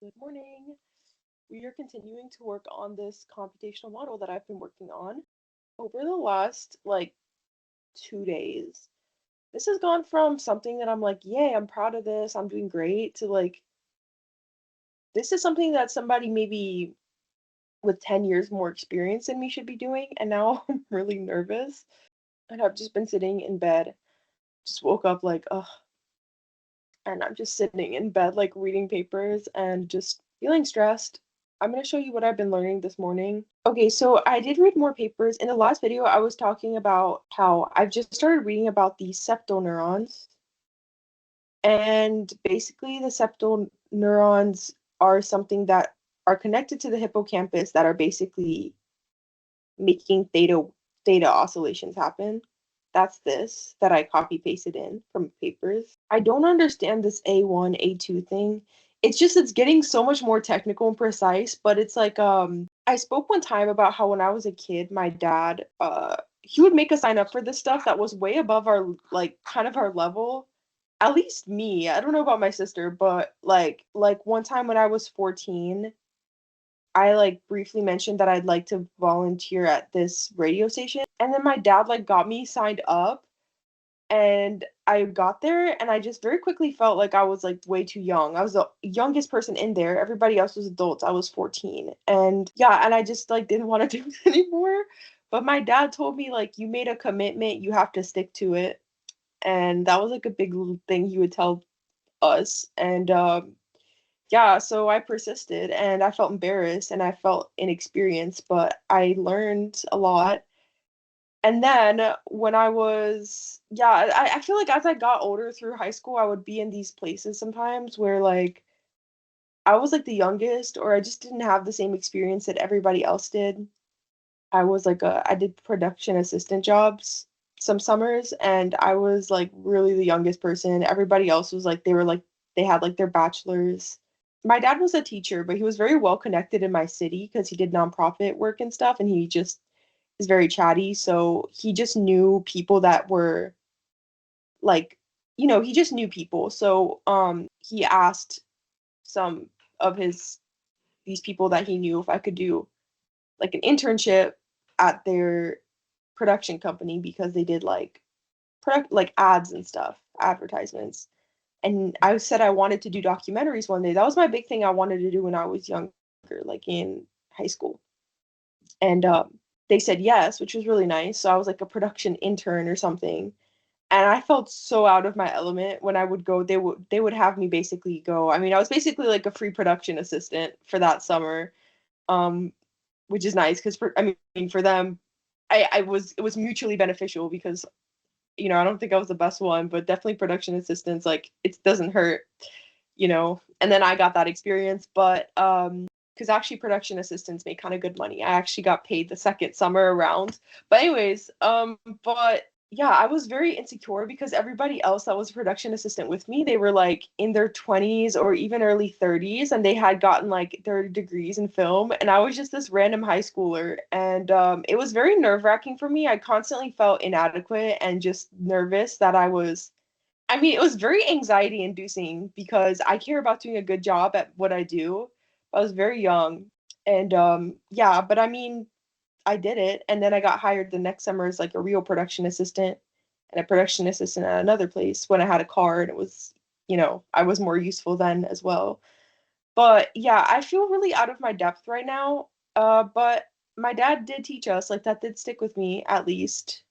Good morning. We are continuing to work on this computational model that I've been working on over the last 2 days. This has gone from something that I'm like, yay, I'm proud of this, I'm doing great, to this is something that somebody maybe with 10 years more experience than me should be doing. And now I'm really nervous. And I've just been sitting in bed, just woke up like, ugh. And I'm just sitting in bed, like reading papers and just feeling stressed. I'm going to show you what I've been learning this morning. Okay, so I did read more papers. In the last video, I was talking about how I've just started reading about the septal neurons. And basically, the septal neurons are something that are connected to the hippocampus that are basically making theta oscillations happen. That's this that I copy pasted in from papers. I don't understand this A1, A2 thing. It's getting so much more technical and precise, but it's like I spoke one time about how when I was a kid, my dad he would make us sign up for this stuff that was way above our kind of our level. At least me. I don't know about my sister, but one time when I was 14, I briefly mentioned that I'd like to volunteer at this radio station. And then my dad got me signed up, and I got there and I just very quickly felt like I was way too young. I was the youngest person in there. Everybody else was adults. I was 14. And yeah, and I just didn't want to do it anymore. But my dad told me you made a commitment, you have to stick to it. And that was a big thing he would tell us. And yeah, so I persisted and I felt embarrassed and I felt inexperienced, but I learned a lot. And then when I was, yeah, I feel like as I got older through high school, I would be in these places sometimes where I was the youngest, or I just didn't have the same experience that everybody else did. I did production assistant jobs some summers, and I was really the youngest person. Everybody else was they had their bachelor's. My dad was a teacher, but he was very well connected in my city because he did nonprofit work and stuff, and he just is very chatty. So he just knew people that were like, he just knew people. So he asked some of his these people that he knew if I could do an internship at their production company because they did ads and stuff, advertisements. And I said I wanted to do documentaries one day. That was my big thing I wanted to do when I was younger, in high school. And they said yes, which was really nice. So I was a production intern or something. And I felt so out of my element when I would go. They would have me basically go. I mean, I was basically a free production assistant for that summer, um, which is nice because I mean for them, I was it was mutually beneficial because I don't think I was the best one, but definitely production assistants it doesn't hurt, And then I got that experience, but because actually production assistants make kind of good money. I actually got paid the second summer around. But anyways, but yeah, I was very insecure because everybody else that was a production assistant with me, they were in their 20s or even early 30s, and they had gotten their degrees in film, and I was just this random high schooler, and it was very nerve-wracking for me. I constantly felt inadequate and just nervous that I mean, it was very anxiety inducing because I care about doing a good job at what I do. I was very young. And yeah, but I mean, I did it. And then I got hired the next summer as a real production assistant and a production assistant at another place when I had a car, and it was, I was more useful then as well. But yeah, I feel really out of my depth right now. But my dad did teach us, that did stick with me at least.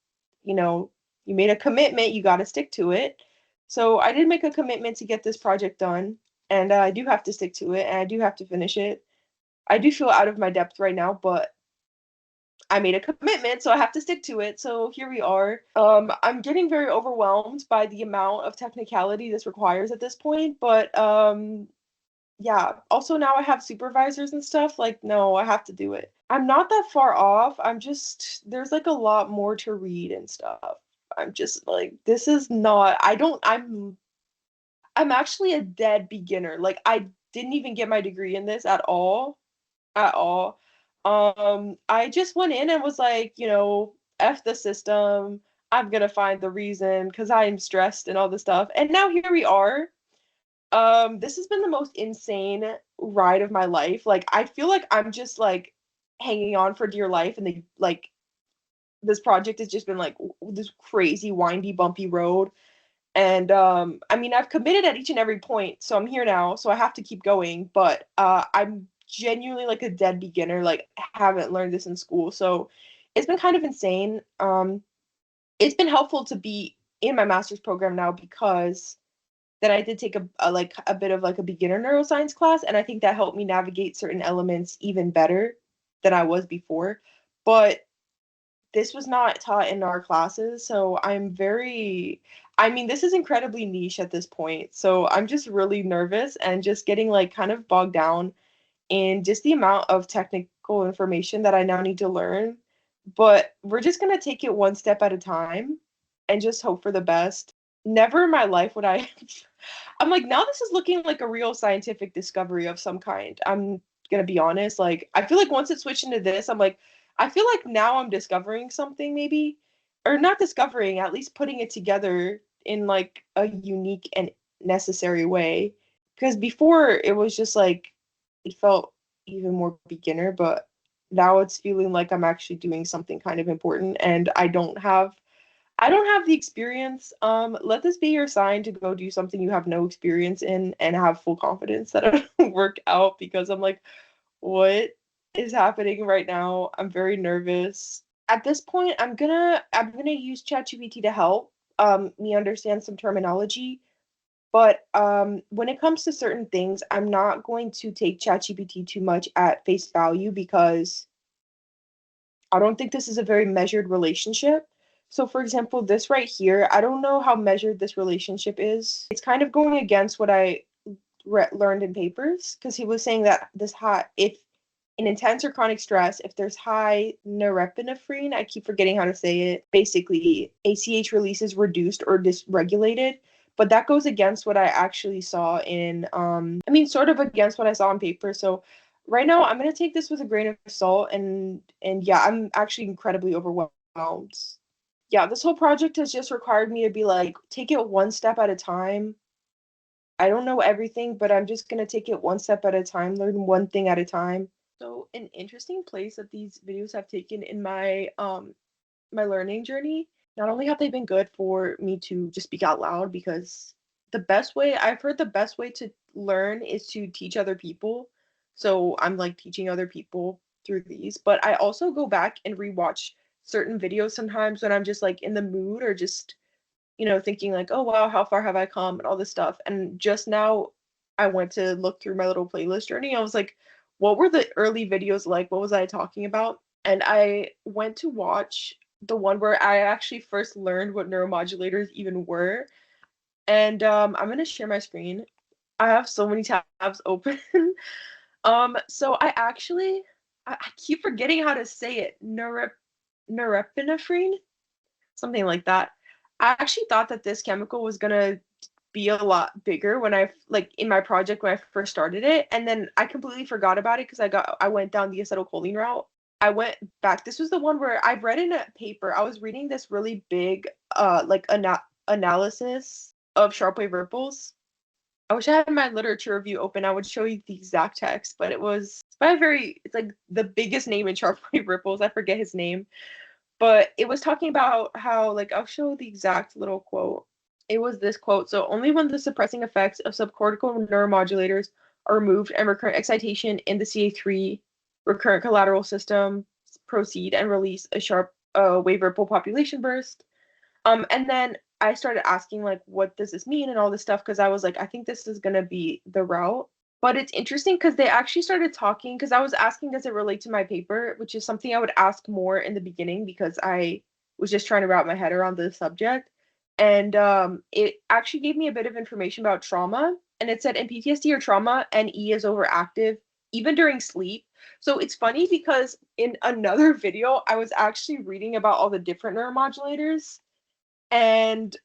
You know, you made a commitment, you got to stick to it. So I did make a commitment to get this project done, and I do have to stick to it, and I do have to finish it. I do feel out of my depth right now, but I made a commitment, so I have to stick to it. So here we are. I'm getting very overwhelmed by the amount of technicality this requires at this point, but yeah. Also, now I have supervisors and stuff. No, I have to do it. I'm not that far off. I'm just, there's a lot more to read and stuff. I'm just this is not, I'm actually a dead beginner. I didn't even get my degree in this at all. At all. I just went in and was F the system. I'm gonna find the reason because I'm stressed and all this stuff. And now here we are. This has been the most insane ride of my life. Like, I feel like I'm just like hanging on for dear life, and this project has just been like this crazy windy bumpy road. And I mean, I've committed at each and every point, so I'm here now, so I have to keep going. But I'm genuinely like a dead beginner, like haven't learned this in school, so it's been kind of insane. It's been helpful to be in my master's program now because then I did take a bit of like a beginner neuroscience class, and I think that helped me navigate certain elements even better than I was before. But this was not taught in our classes, so I mean, this is incredibly niche at this point. So I'm just really nervous and just getting like kind of bogged down in just the amount of technical information that I now need to learn. But we're just gonna take it one step at a time and just hope for the best. Never in my life would I I'm like, now this is looking like a real scientific discovery of some kind. I'm gonna be honest. Like, I feel like once it switched into this, I'm like, I feel like now I'm discovering something maybe, or not discovering, at least putting it together in like a unique and necessary way. Because before it was just like, it felt even more beginner, but now it's feeling like I'm actually doing something kind of important, and I don't have the experience. Let this be your sign to go do something you have no experience in and have full confidence that it'll work out, because I'm like, what is happening right now? I'm very nervous. At this point, I'm gonna use ChatGPT to help me understand some terminology. But when it comes to certain things, I'm not going to take ChatGPT too much at face value because I don't think this is a very measured relationship. So, for example, this right here, I don't know how measured this relationship is. It's kind of going against what I learned in papers, because he was saying that if in intense or chronic stress, if there's high norepinephrine, I keep forgetting how to say it, basically ACH release is reduced or dysregulated. But that goes against what I actually saw in, I mean, sort of against what I saw on paper. So right now, I'm gonna take this with a grain of salt, and yeah, I'm actually incredibly overwhelmed. Yeah, this whole project has just required me to be like, take it one step at a time. I don't know everything, but I'm just gonna take it one step at a time, learn one thing at a time. So an interesting place that these videos have taken in my learning journey, not only have they been good for me to just speak out loud, because I've heard the best way to learn is to teach other people. So I'm like teaching other people through these, but I also go back and rewatch certain videos sometimes when I'm just like in the mood, or just thinking like, oh wow, how far have I come and all this stuff. And just now I went to look through my little playlist journey. I was like, what were the early videos like? What was I talking about? And I went to watch the one where I actually first learned what neuromodulators even were. And I'm gonna share my screen. I have so many tabs open. So I keep forgetting how to say it. Norepinephrine, something like that. I actually thought that this chemical was gonna be a lot bigger when like in my project when I first started it, and then I completely forgot about it because I went down the acetylcholine route. I went back. This was the one where I read in a paper. I was reading this really big like analysis of sharp wave ripples. I wish I had my literature review open. I would show you the exact text, but it's by it's like the biggest name in sharp wave ripples. I forget his name, but it was talking about how, like, I'll show the exact little quote. It was this quote: so only when the suppressing effects of subcortical neuromodulators are removed and recurrent excitation in the CA3 recurrent collateral system proceed and release a sharp wave ripple population burst. And then I started asking, like, what does this mean and all this stuff, because I was like, I think this is gonna be the route. But it's interesting because they actually started talking, because I was asking, does it relate to my paper, which is something I would ask more in the beginning because I was just trying to wrap my head around the subject. And it actually gave me a bit of information about trauma. And it said in PTSD or trauma, NE is overactive even during sleep. So it's funny because in another video, I was actually reading about all the different neuromodulators, and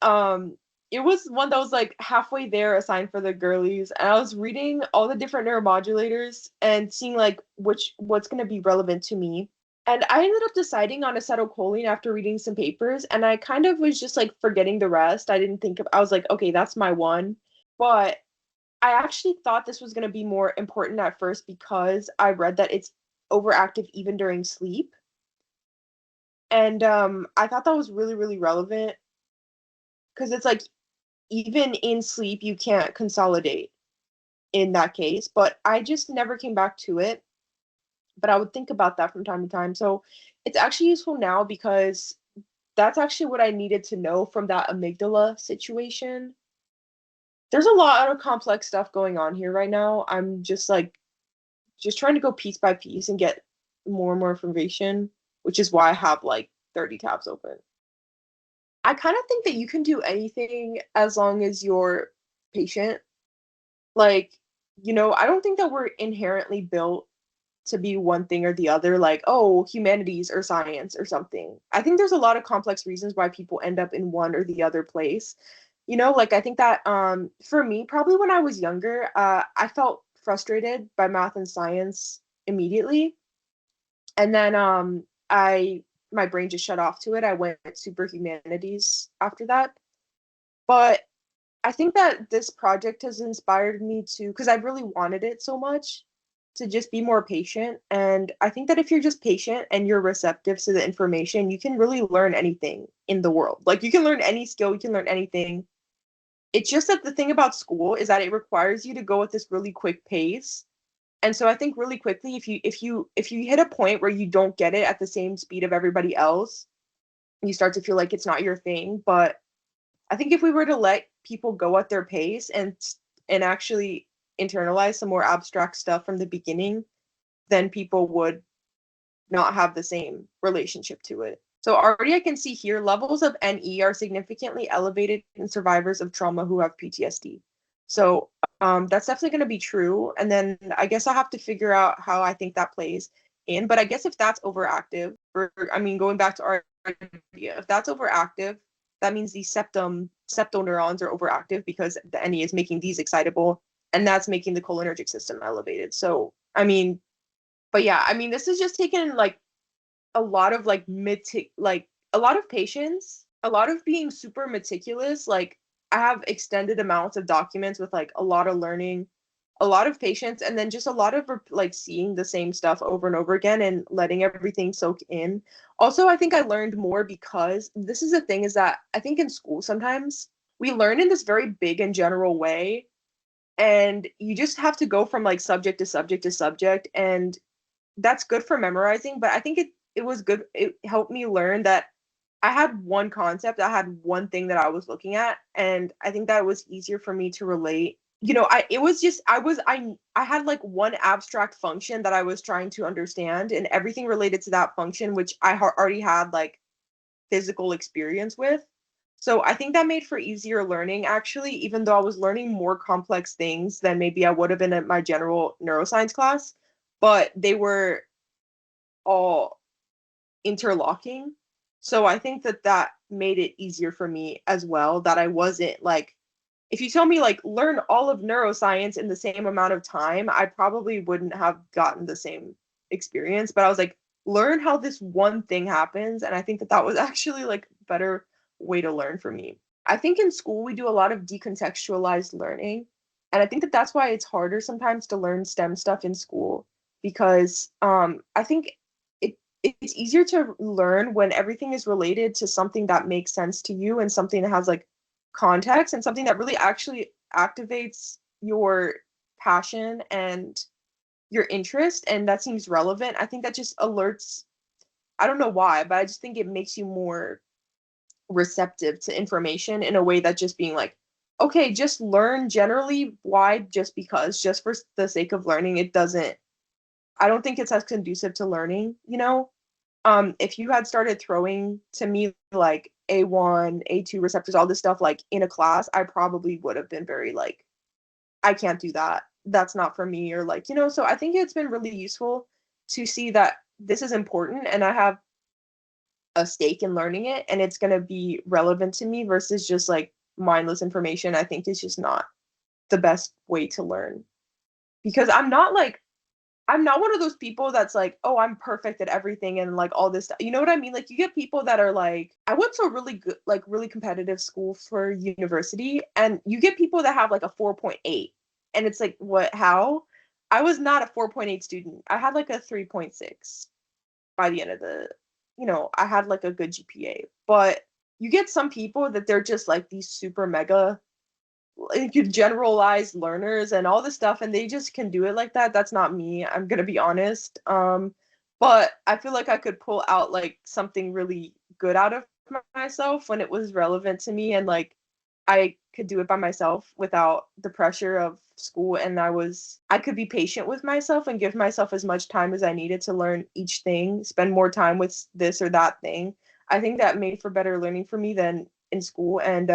it was one that was like halfway there assigned for the girlies, and I was reading all the different neuromodulators and seeing like what's going to be relevant to me. And I ended up deciding on acetylcholine after reading some papers, and I kind of was just like forgetting the rest. I didn't think of I was like, okay, that's my one. But I actually thought this was going to be more important at first because I read that it's overactive even during sleep. And I thought that was really, really relevant because it's like even in sleep, you can't consolidate in that case. But I just never came back to it. But I would think about that from time to time. So it's actually useful now because that's actually what I needed to know from that amygdala situation. There's a lot of complex stuff going on here right now. I'm just like just trying to go piece by piece and get more and more information, which is why I have like 30 tabs open. I kind of think that you can do anything as long as you're patient. Like, I don't think that we're inherently built to be one thing or the other, like, oh, humanities or science or something. I think there's a lot of complex reasons why people end up in one or the other place. Like I think that for me, probably when I was younger, I felt frustrated by math and science immediately. And then I my brain just shut off to it. I went super humanities after that. But I think that this project has inspired me to, because I really wanted it so much, to just be more patient. And I think that if you're just patient and you're receptive to the information, you can really learn anything in the world. Like you can learn any skill, you can learn anything. It's just that the thing about school is that it requires you to go at this really quick pace. And so I think really quickly, if you hit a point where you don't get it at the same speed of everybody else, you start to feel like it's not your thing. But I think if we were to let people go at their pace and actually internalize some more abstract stuff from the beginning, then people would not have the same relationship to it. So already I can see here levels of NE are significantly elevated in survivors of trauma who have PTSD. So that's definitely going to be true. And then I guess I'll have to figure out how I think that plays in. But I guess if that's overactive, or I mean, going back to our idea, if that's overactive, that means these septoneurons are overactive because the NE is making these excitable, and that's making the cholinergic system elevated. So I mean, but yeah, I mean, this is just taken like a lot of like a lot of patience, a lot of being super meticulous. Like I have extended amounts of documents with like a lot of learning, a lot of patience, and then just a lot of like seeing the same stuff over and over again and letting everything soak in. Also, I think I learned more because this is the thing is that I think in school sometimes we learn in this very big and general way, and you just have to go from like subject to subject to subject, and that's good for memorizing, but I think it was good. It helped me learn that I had one concept, I had one thing that I was looking at, and I think that it was easier for me to relate. I it was just I had like one abstract function that I was trying to understand, and everything related to that function, which I already had like physical experience with. So I think that made for easier learning actually, even though I was learning more complex things than maybe I would have been at my general neuroscience class, but they were all interlocking. So I think that that made it easier for me as well, that I wasn't like, if you tell me like learn all of neuroscience in the same amount of time, I probably wouldn't have gotten the same experience. But I was like, learn how this one thing happens. And I think that that was actually like a better way to learn for me. I think in school we do a lot of decontextualized learning. And I think that that's why it's harder sometimes to learn STEM stuff in school because I think it's easier to learn when everything is related to something that makes sense to you and something that has like context and something that really actually activates your passion and your interest and that seems relevant. I think that just alerts, I don't know why, but I just think it makes you more receptive to information in a way that just being like, okay, just learn generally. Why? Just because, just for the sake of learning, it doesn't, I don't think it's as conducive to learning. If you had started throwing to me like A1, A2 receptors, all this stuff like in a class, I probably would have been very like, I can't do that. That's not for me. Or like, so I think it's been really useful to see that this is important and I have a stake in learning it and it's going to be relevant to me versus just like mindless information. I think is just not the best way to learn because I'm not one of those people that's like, oh, I'm perfect at everything and like all this stuff. You know what I mean? Like you get people that are like, I went to a really good, like really competitive school for university, and you get people that have like a 4.8. And it's like, what, how? I was not a 4.8 student. I had like a 3.6 by the end of I had like a good GPA. But you get some people that they're just like these super mega, like, generalized learners and all this stuff, and they just can do it like that. That's not me. I'm gonna be honest. But I feel like I could pull out like something really good out of myself when it was relevant to me, and like I could do it by myself without the pressure of school, and I could be patient with myself and give myself as much time as I needed to learn each thing, spend more time with this or that thing. I think that made for better learning for me than in school. And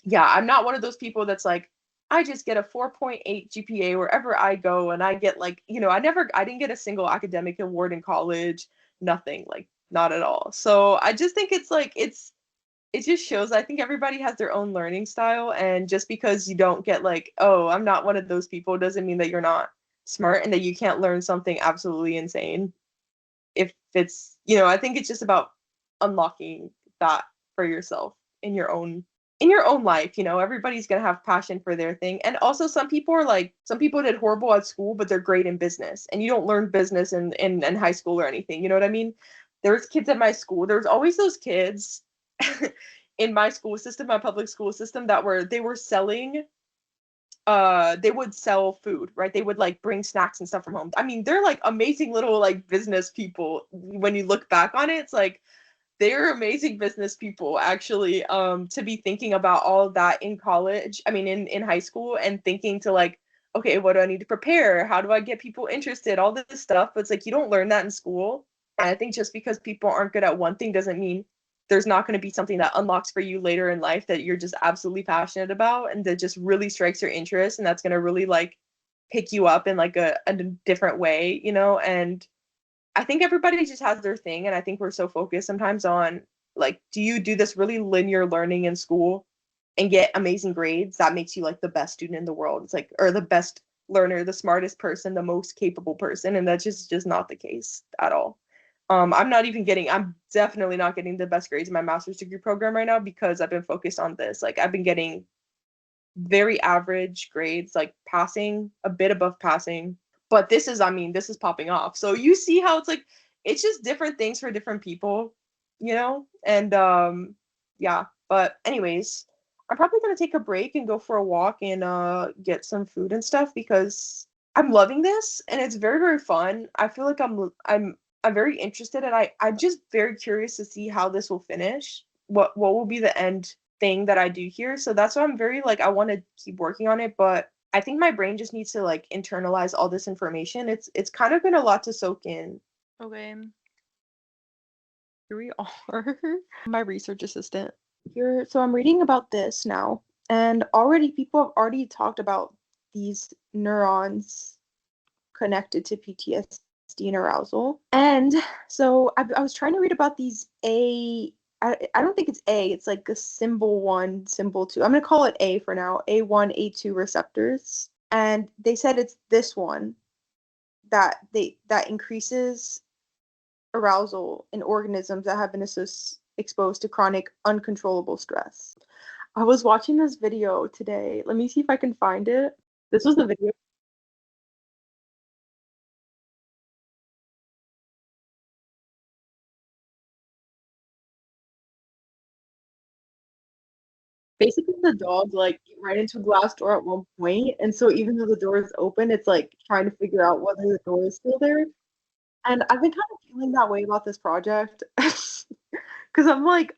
yeah, I'm not one of those people that's like, I just get a 4.8 GPA wherever I go, and I get like, I didn't get a single academic award in college, nothing, like not at all. So I just think it's like it just shows, I think everybody has their own learning style, and just because you don't get like, oh, I'm not one of those people, doesn't mean that you're not smart and that you can't learn something absolutely insane. If it's, I think it's just about unlocking that for yourself in your own life. Everybody's going to have passion for their thing. And also some people are like, some people did horrible at school, but they're great in business, and you don't learn business in high school or anything. You know what I mean? There's kids at my school. There's always those kids in my school system, my public school system, they were selling, they would sell food, right? They would like bring snacks and stuff from home. I mean, they're like amazing little like business people. When you look back on it, it's like they're amazing business people, actually, to be thinking about all of that in college. I mean, in high school, and thinking to like, okay, what do I need to prepare? How do I get people interested? All this stuff. But it's like you don't learn that in school. And I think just because people aren't good at one thing doesn't mean there's not going to be something that unlocks for you later in life that you're just absolutely passionate about, and that just really strikes your interest, and that's going to really like pick you up in like a different way, and I think everybody just has their thing, and I think we're so focused sometimes on like, do you do this really linear learning in school and get amazing grades? That makes you like the best student in the world. It's like, or the best learner, the smartest person, the most capable person, and that's just not the case at all. I'm definitely not getting the best grades in my master's degree program right now because I've been focused on this. Like I've been getting very average grades, like passing, a bit above passing. But this is popping off. So you see how it's like, it's just different things for different people, And yeah. But anyways, I'm probably gonna take a break and go for a walk and get some food and stuff because I'm loving this and it's very, very fun. I feel like I'm very interested, and I'm just very curious to see how this will finish. What will be the end thing that I do here. So that's why I'm very like, I want to keep working on it, but I think my brain just needs to like internalize all this information. It's kind of been a lot to soak in. Okay. Here we are. My research assistant. Here, so I'm reading about this now, and already people have already talked about these neurons connected to PTSD and arousal. And so I was trying to read about these I don't think it's A, it's like a symbol 1, symbol 2. I'm going to call it A for now, A1, A2 receptors. And they said it's this one that increases arousal in organisms that have been exposed to chronic uncontrollable stress. I was watching this video today. Let me see if I can find it. This was the video. Basically, the dog like ran into a glass door at one point, and so even though the door is open, it's like trying to figure out whether the door is still there. And I've been kind of feeling that way about this project because I'm like,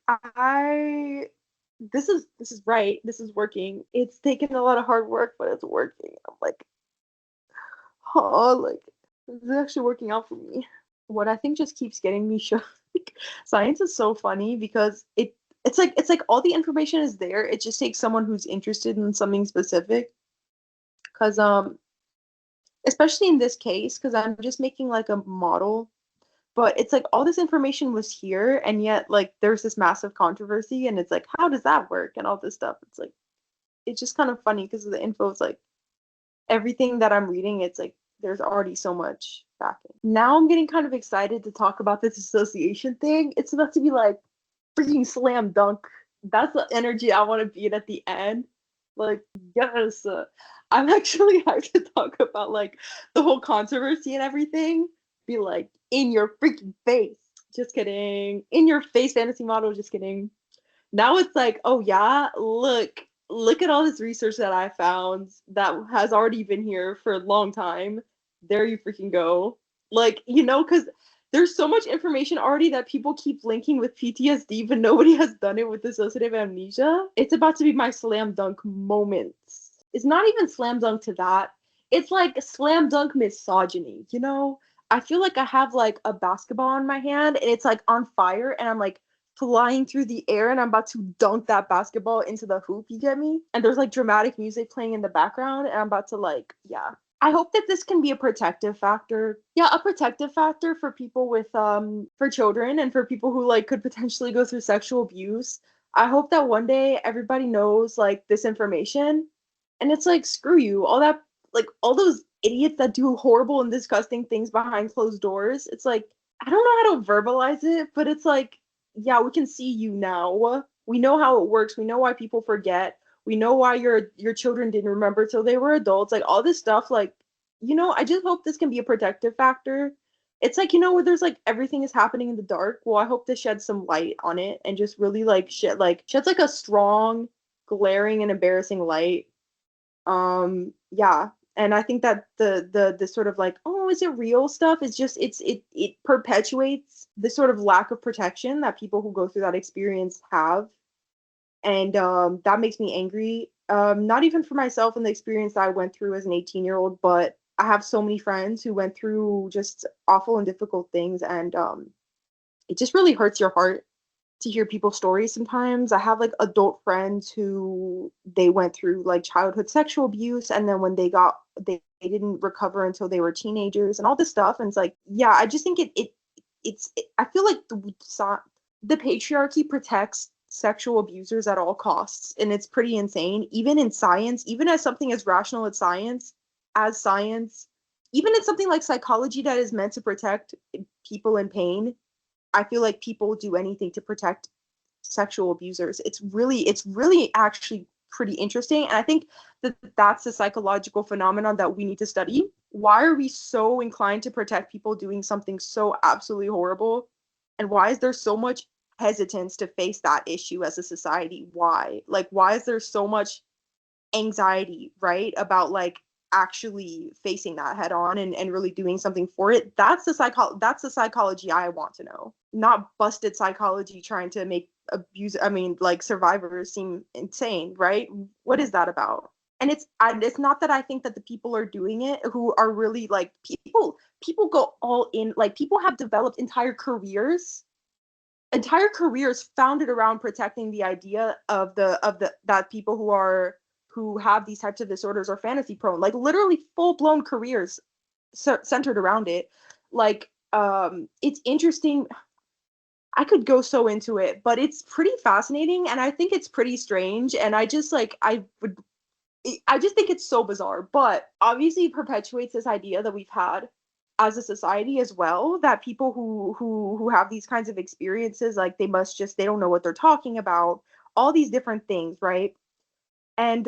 this is right, this is working. It's taken a lot of hard work, but it's working. I'm like, oh, like this is actually working out for me. What I think just keeps getting me shook. Science is so funny because it's like all the information is there. It just takes someone who's interested in something specific. Because especially in this case, because I'm just making like a model, but it's like all this information was here, and yet like there's this massive controversy, and it's like, how does that work and all this stuff. It's like it's just kind of funny because the info is like everything that I'm reading, it's like there's already so much backing. Now I'm getting kind of excited to talk about this association thing. It's about to be like freaking slam dunk. That's the energy I want to be in at the end. Like, yes. I'm actually hyped to talk about like the whole controversy and everything. Be like, in your freaking face. Just kidding. In your face fantasy model, just kidding. Now it's like, oh yeah, look at all this research that I found that has already been here for a long time. There you freaking go. Like, because there's so much information already that people keep linking with PTSD, but nobody has done it with dissociative amnesia. It's about to be my slam dunk moment. It's not even slam dunk to that. It's like slam dunk misogyny, I feel like I have like a basketball in my hand and it's like on fire and I'm like flying through the air and I'm about to dunk that basketball into the hoop, you get me? And there's like dramatic music playing in the background and I'm about to like, yeah. I hope that this can be a protective factor. Yeah, a protective factor for people with for children and for people who like could potentially go through sexual abuse. I hope that one day everybody knows like this information and it's like screw you. All that like all those idiots that do horrible and disgusting things behind closed doors. It's like I don't know how to verbalize it, but it's like yeah, we can see you now. We know how it works. We know why people forget. We know why your children didn't remember till they were adults. Like all this stuff, like, I just hope this can be a protective factor. It's like, where there's like everything is happening in the dark. Well, I hope this sheds some light on it and just really like sheds like a strong, glaring and embarrassing light. Yeah. And I think that the sort of like, oh, is it real stuff is just it perpetuates the sort of lack of protection that people who go through that experience have. And that makes me angry. Not even for myself and the experience that I went through as an 18-year-old, but I have so many friends who went through just awful and difficult things, and it just really hurts your heart to hear people's stories sometimes. I have like adult friends who they went through like childhood sexual abuse, and then when they didn't recover until they were teenagers and all this stuff. And it's like, yeah, I just think I feel like the patriarchy protects sexual abusers at all costs, and it's pretty insane. Even in science, even as something as rational as science, even in something like psychology that is meant to protect people in pain, I feel like people do anything to protect sexual abusers. It's really actually pretty interesting. And I think that that's a psychological phenomenon that we need to study. Why are we so inclined to protect people doing something so absolutely horrible? And why is there so much hesitance to face that issue as a society? Why? Like, why is there so much anxiety, right? About like actually facing that head on and really doing something for it. That's the psychology I want to know, not busted psychology trying to make survivors seem insane, right? What is that about? And it's not that I think that the people are doing it who are really like people go all in, like people have developed entire careers founded around protecting the idea of the that people who have these types of disorders are fantasy prone, like literally full-blown careers centered around it. Like it's interesting. I could go so into it, but it's pretty fascinating and I think it's pretty strange, and I just think it's so bizarre, but obviously it perpetuates this idea that we've had as a society as well, that people who have these kinds of experiences, like they don't know what they're talking about, all these different things, right? And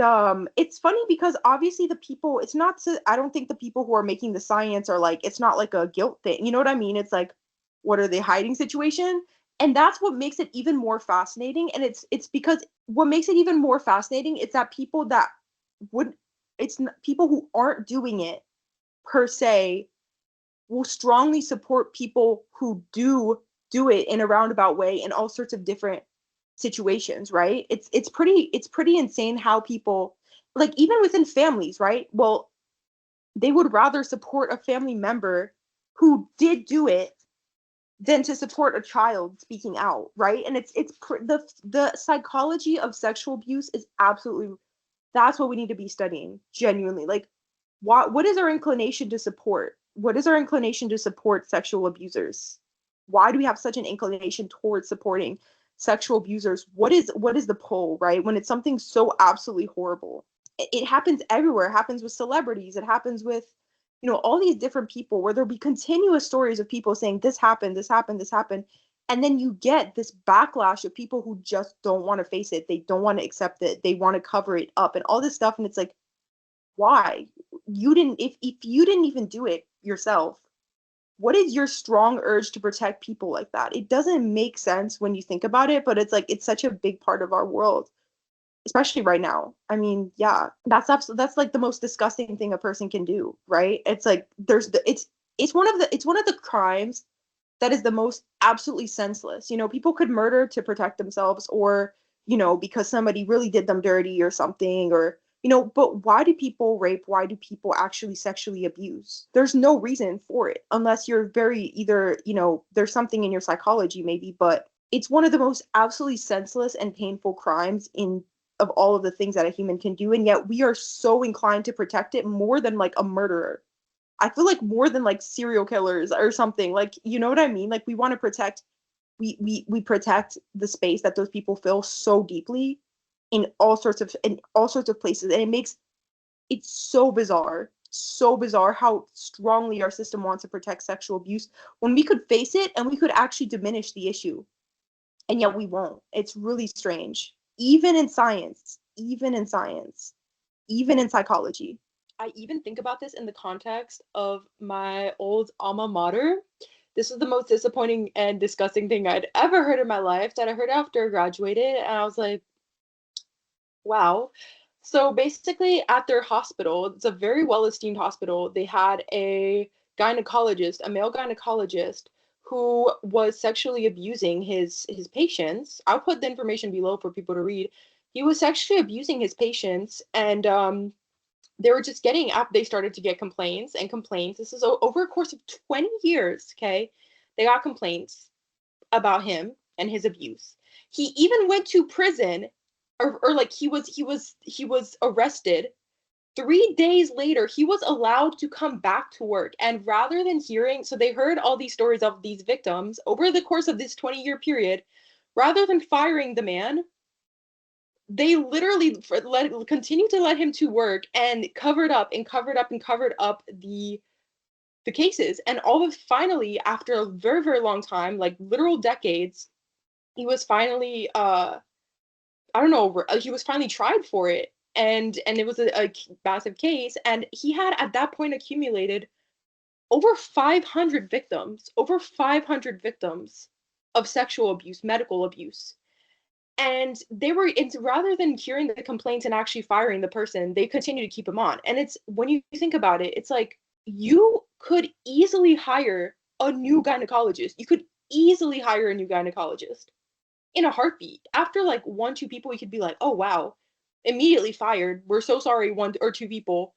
it's funny because obviously I don't think the people who are making the science are like, it's not like a guilt thing. You know what I mean? It's like, what are they hiding situation? And that's what makes it even more fascinating. And it's because what makes it even more fascinating is that people who aren't doing it per se will strongly support people who do it in a roundabout way in all sorts of different situations, right? It's pretty insane how people, like even within families, right? Well, they would rather support a family member who did do it than to support a child speaking out, right? And the psychology of sexual abuse is absolutely, that's what we need to be studying genuinely. Like what is our inclination to support? What is our inclination to support sexual abusers? Why do we have such an inclination towards supporting sexual abusers? What is the pull, right? When it's something so absolutely horrible. It happens everywhere. It happens with celebrities. It happens with, all these different people where there'll be continuous stories of people saying this happened, this happened, this happened. And then you get this backlash of people who just don't want to face it. They don't want to accept it. They want to cover it up and all this stuff. And it's like, Why? If you didn't even do it yourself, what is your strong urge to protect people like that? It doesn't make sense when you think about it, but it's like it's such a big part of our world, especially right now. I mean, yeah, that's like the most disgusting thing a person can do, right? It's like it's one of the crimes that is the most absolutely senseless. You know, people could murder to protect themselves, or, you know, because somebody really did them dirty or something, or, you know, but why do people rape? Why do people actually sexually abuse? There's no reason for it unless you're very either, you know, there's something in your psychology maybe, but it's one of the most absolutely senseless and painful crimes in of all of the things that a human can do, and yet we are so inclined to protect it more than like a murderer. I feel like more than like serial killers or something. Like, you know what I mean? Like we want to protect we protect the space that those people fill so deeply in all sorts of places. And it makes it's so bizarre how strongly our system wants to protect sexual abuse when we could face it and we could actually diminish the issue. And yet we won't. It's really strange. Even in science, even in psychology. I even think about this in the context of my old alma mater. This was the most disappointing and disgusting thing I'd ever heard in my life that I heard after I graduated. And I was like, wow. So basically, at their hospital, it's a very well esteemed hospital, they had a gynecologist, a male gynecologist, who was sexually abusing his patients. I'll put the information below for people to read. He was sexually abusing his patients, and they were just getting up. They started to get complaints and complaints. This is over a course of 20 years. Okay. They got complaints about him and his abuse. He even went to prison, or like he was arrested. 3 days later, he was allowed to come back to work. And rather than hearing, so they heard all these stories of these victims over the course of this 20-year period, rather than firing the man, they literally continue to let him to work and covered up and covered up and covered up the cases. And all of finally, after a very, very long time, like literal decades, he was finally I don't know, he was finally tried for it. And it was a massive case. And he had at that point accumulated over 500 victims of sexual abuse, medical abuse. And it's rather than curing the complaints and actually firing the person, they continue to keep him on. And it's when you think about it, it's like you could easily hire a new gynecologist. You could easily hire a new gynecologist in a heartbeat. After like one, two people, you could be like, oh wow, immediately fired. We're so sorry, one or two people.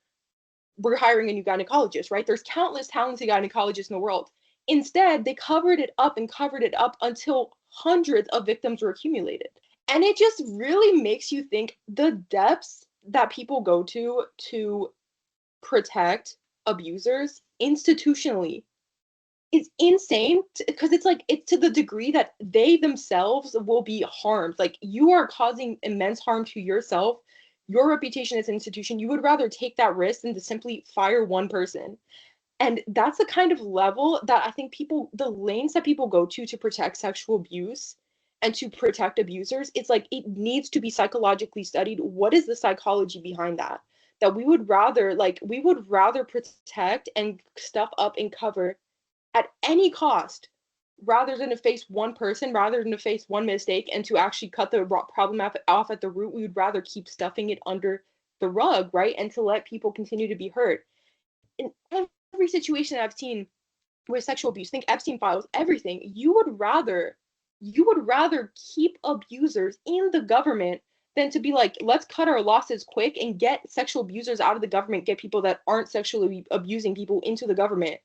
We're hiring a new gynecologist, right? There's countless talented gynecologists in the world. Instead, they covered it up and covered it up until hundreds of victims were accumulated. And it just really makes you think the depths that people go to protect abusers institutionally is insane, because it's like it's to the degree that they themselves will be harmed. Like you are causing immense harm to yourself, your reputation as an institution. You would rather take that risk than to simply fire one person. And that's the kind of level that I think the lanes that people go to protect sexual abuse and to protect abusers, it's like it needs to be psychologically studied. What is the psychology behind that? That we would rather protect and stuff up and cover at any cost rather than to face one person, rather than to face one mistake and to actually cut the problem off at the root. We would rather keep stuffing it under the rug, right? And to let people continue to be hurt. In every situation I've seen with sexual abuse, think Epstein files, everything, you would rather keep abusers in the government than to be like, let's cut our losses quick and get sexual abusers out of the government, get people that aren't sexually abusing people into the government.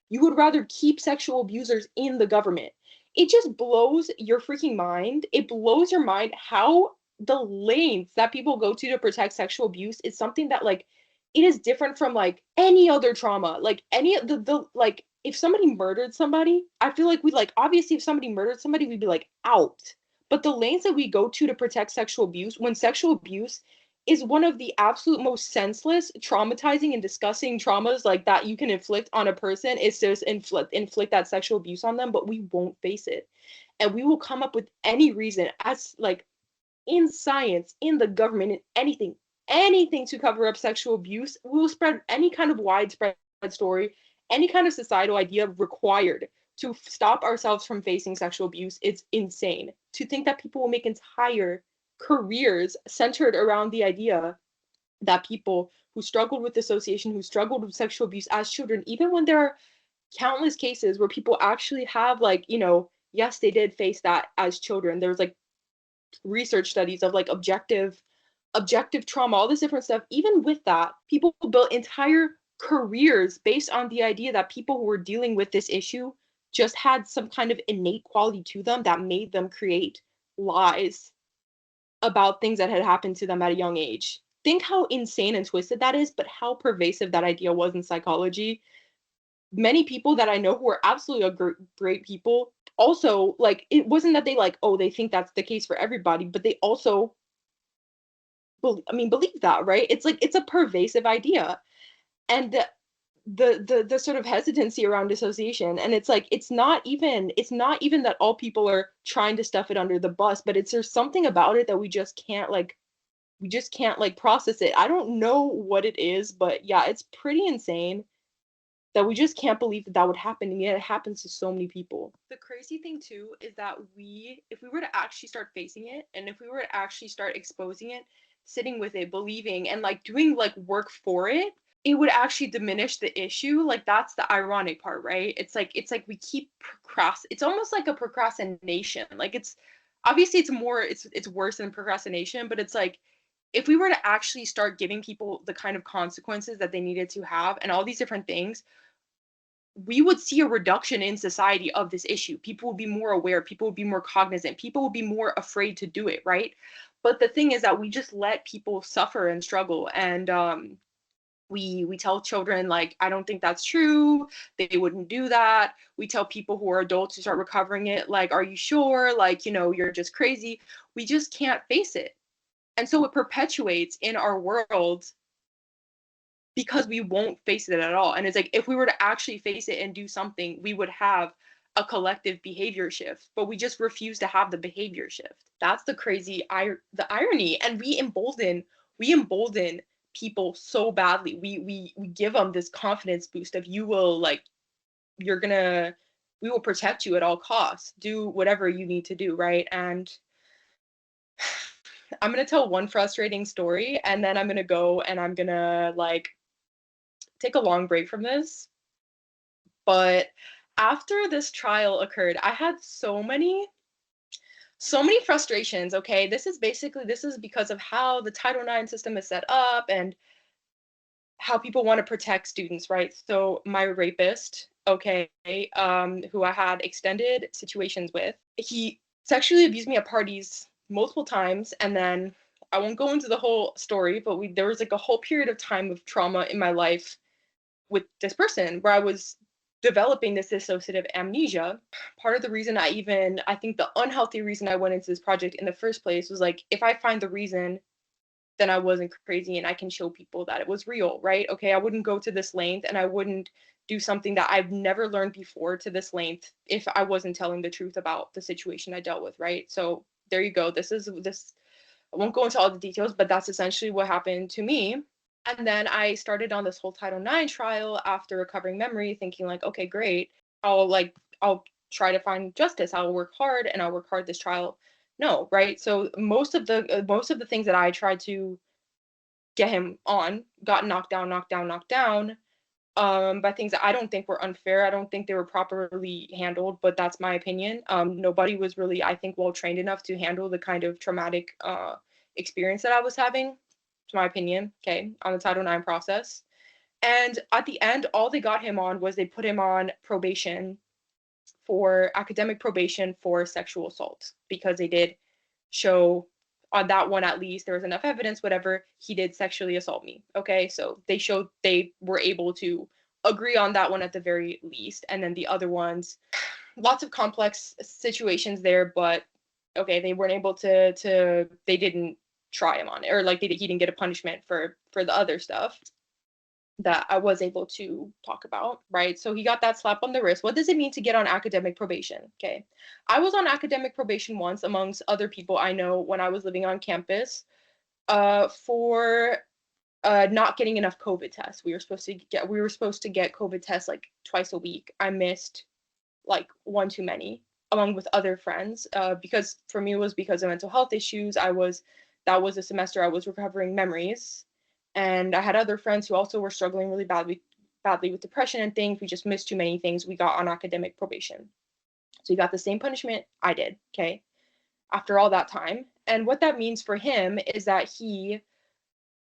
You would rather keep sexual abusers in the government. It just blows your freaking mind. It blows your mind how the lanes that people go to protect sexual abuse is something that like it is different from like any other trauma. Like any of the like if somebody murdered somebody, I feel like we like obviously if somebody murdered somebody, we'd be like out. But the lanes that we go to protect sexual abuse, when sexual abuse is one of the absolute most senseless, traumatizing, and disgusting traumas like that you can inflict on a person, is to just inflict that sexual abuse on them, but we won't face it. And we will come up with any reason as like in science, in the government, in anything, anything to cover up sexual abuse. We will spread any kind of widespread story, any kind of societal idea required to stop ourselves from facing sexual abuse. It's insane to think that people will make entire careers centered around the idea that people who struggled with dissociation, who struggled with sexual abuse as children, even when there are countless cases where people actually have, like, you know, yes, they did face that as children. There's like research studies of like objective trauma, all this different stuff. Even with that, people built entire careers based on the idea that people who were dealing with this issue just had some kind of innate quality to them that made them create lies about things that had happened to them at a young age. Think how insane and twisted that is, but how pervasive that idea was in psychology. Many people that I know who are absolutely great people also, like, it wasn't that they like, oh, they think that's the case for everybody, but they also believe that, right? It's like it's a pervasive idea. And the sort of hesitancy around dissociation, and it's like it's not even that all people are trying to stuff it under the bus, but it's there's something about it that we just can't like process it. I don't know what it is, but yeah, it's pretty insane that we just can't believe that that would happen, and yet it happens to so many people. The crazy thing too is that if we were to actually start facing it, and if we were to actually start exposing it, sitting with it, believing, and like doing like work for it, it would actually diminish the issue. Like, that's the ironic part, right? It's like we keep it's almost like a procrastination. Like, it's obviously it's worse than procrastination, but it's like if we were to actually start giving people the kind of consequences that they needed to have and all these different things, we would see a reduction in society of this issue. People would be more aware, people would be more cognizant, people would be more afraid to do it, right? But the thing is that we just let people suffer and struggle, and we tell children, like, I don't think that's true, they wouldn't do that. We tell people who are adults who start recovering it, like, are you sure, like, you know, you're just crazy. We just can't face it, and so it perpetuates in our world because we won't face it at all. And it's like if we were to actually face it and do something, we would have a collective behavior shift, but we just refuse to have the behavior shift. That's the the irony. And we embolden people so badly. We give them this confidence boost of you will like you're gonna we will protect you at all costs. Do whatever you need to do, right? And I'm gonna tell one frustrating story, and then I'm gonna go and I'm gonna like take a long break from this. But after this trial occurred, I had so many frustrations. Okay, this is because of how the Title IX system is set up and how people want to protect students, right? So my rapist, okay, who I had extended situations with, he sexually abused me at parties multiple times, and then I won't go into the whole story, but there was like a whole period of time of trauma in my life with this person where I was developing this dissociative amnesia. Part of the reason I think the unhealthy reason I went into this project in the first place was like, if I find the reason, then I wasn't crazy and I can show people that it was real, right? Okay, I wouldn't go to this length and I wouldn't do something that I've never learned before to this length if I wasn't telling the truth about the situation I dealt with, right? So there you go. This. I won't go into all the details, but that's essentially what happened to me. And then I started on this whole Title IX trial after recovering memory, thinking like, okay, great. I'll try to find justice. I'll work hard and I'll work hard this trial. No, right? So most of the things that I tried to get him on got knocked down by things that I don't think were unfair. I don't think they were properly handled, but that's my opinion. Nobody was really, I think, well trained enough to handle the kind of traumatic experience that I was having, to my opinion, okay, on the Title IX process. And at the end, all they got him on was they put him on academic probation for sexual assault, because they did show on that one, at least there was enough evidence, whatever, he did sexually assault me. Okay, so they were able to agree on that one at the very least. And then the other ones, lots of complex situations there, but okay, they weren't able they didn't try him on it, or like he didn't get a punishment for the other stuff that I was able to talk about, right? So he got that slap on the wrist. What does it mean to get on academic probation? Okay. I was on academic probation once amongst other people I know when I was living on campus. for not getting enough COVID tests. We were supposed to get COVID tests like twice a week. I missed like one too many, along with other friends, because for me it was because of mental health issues. That was a semester I was recovering memories, and I had other friends who also were struggling really badly with depression and things. We just missed too many things. We got on academic probation. So he got the same punishment I did, okay, after all that time. And what that means for him is that he,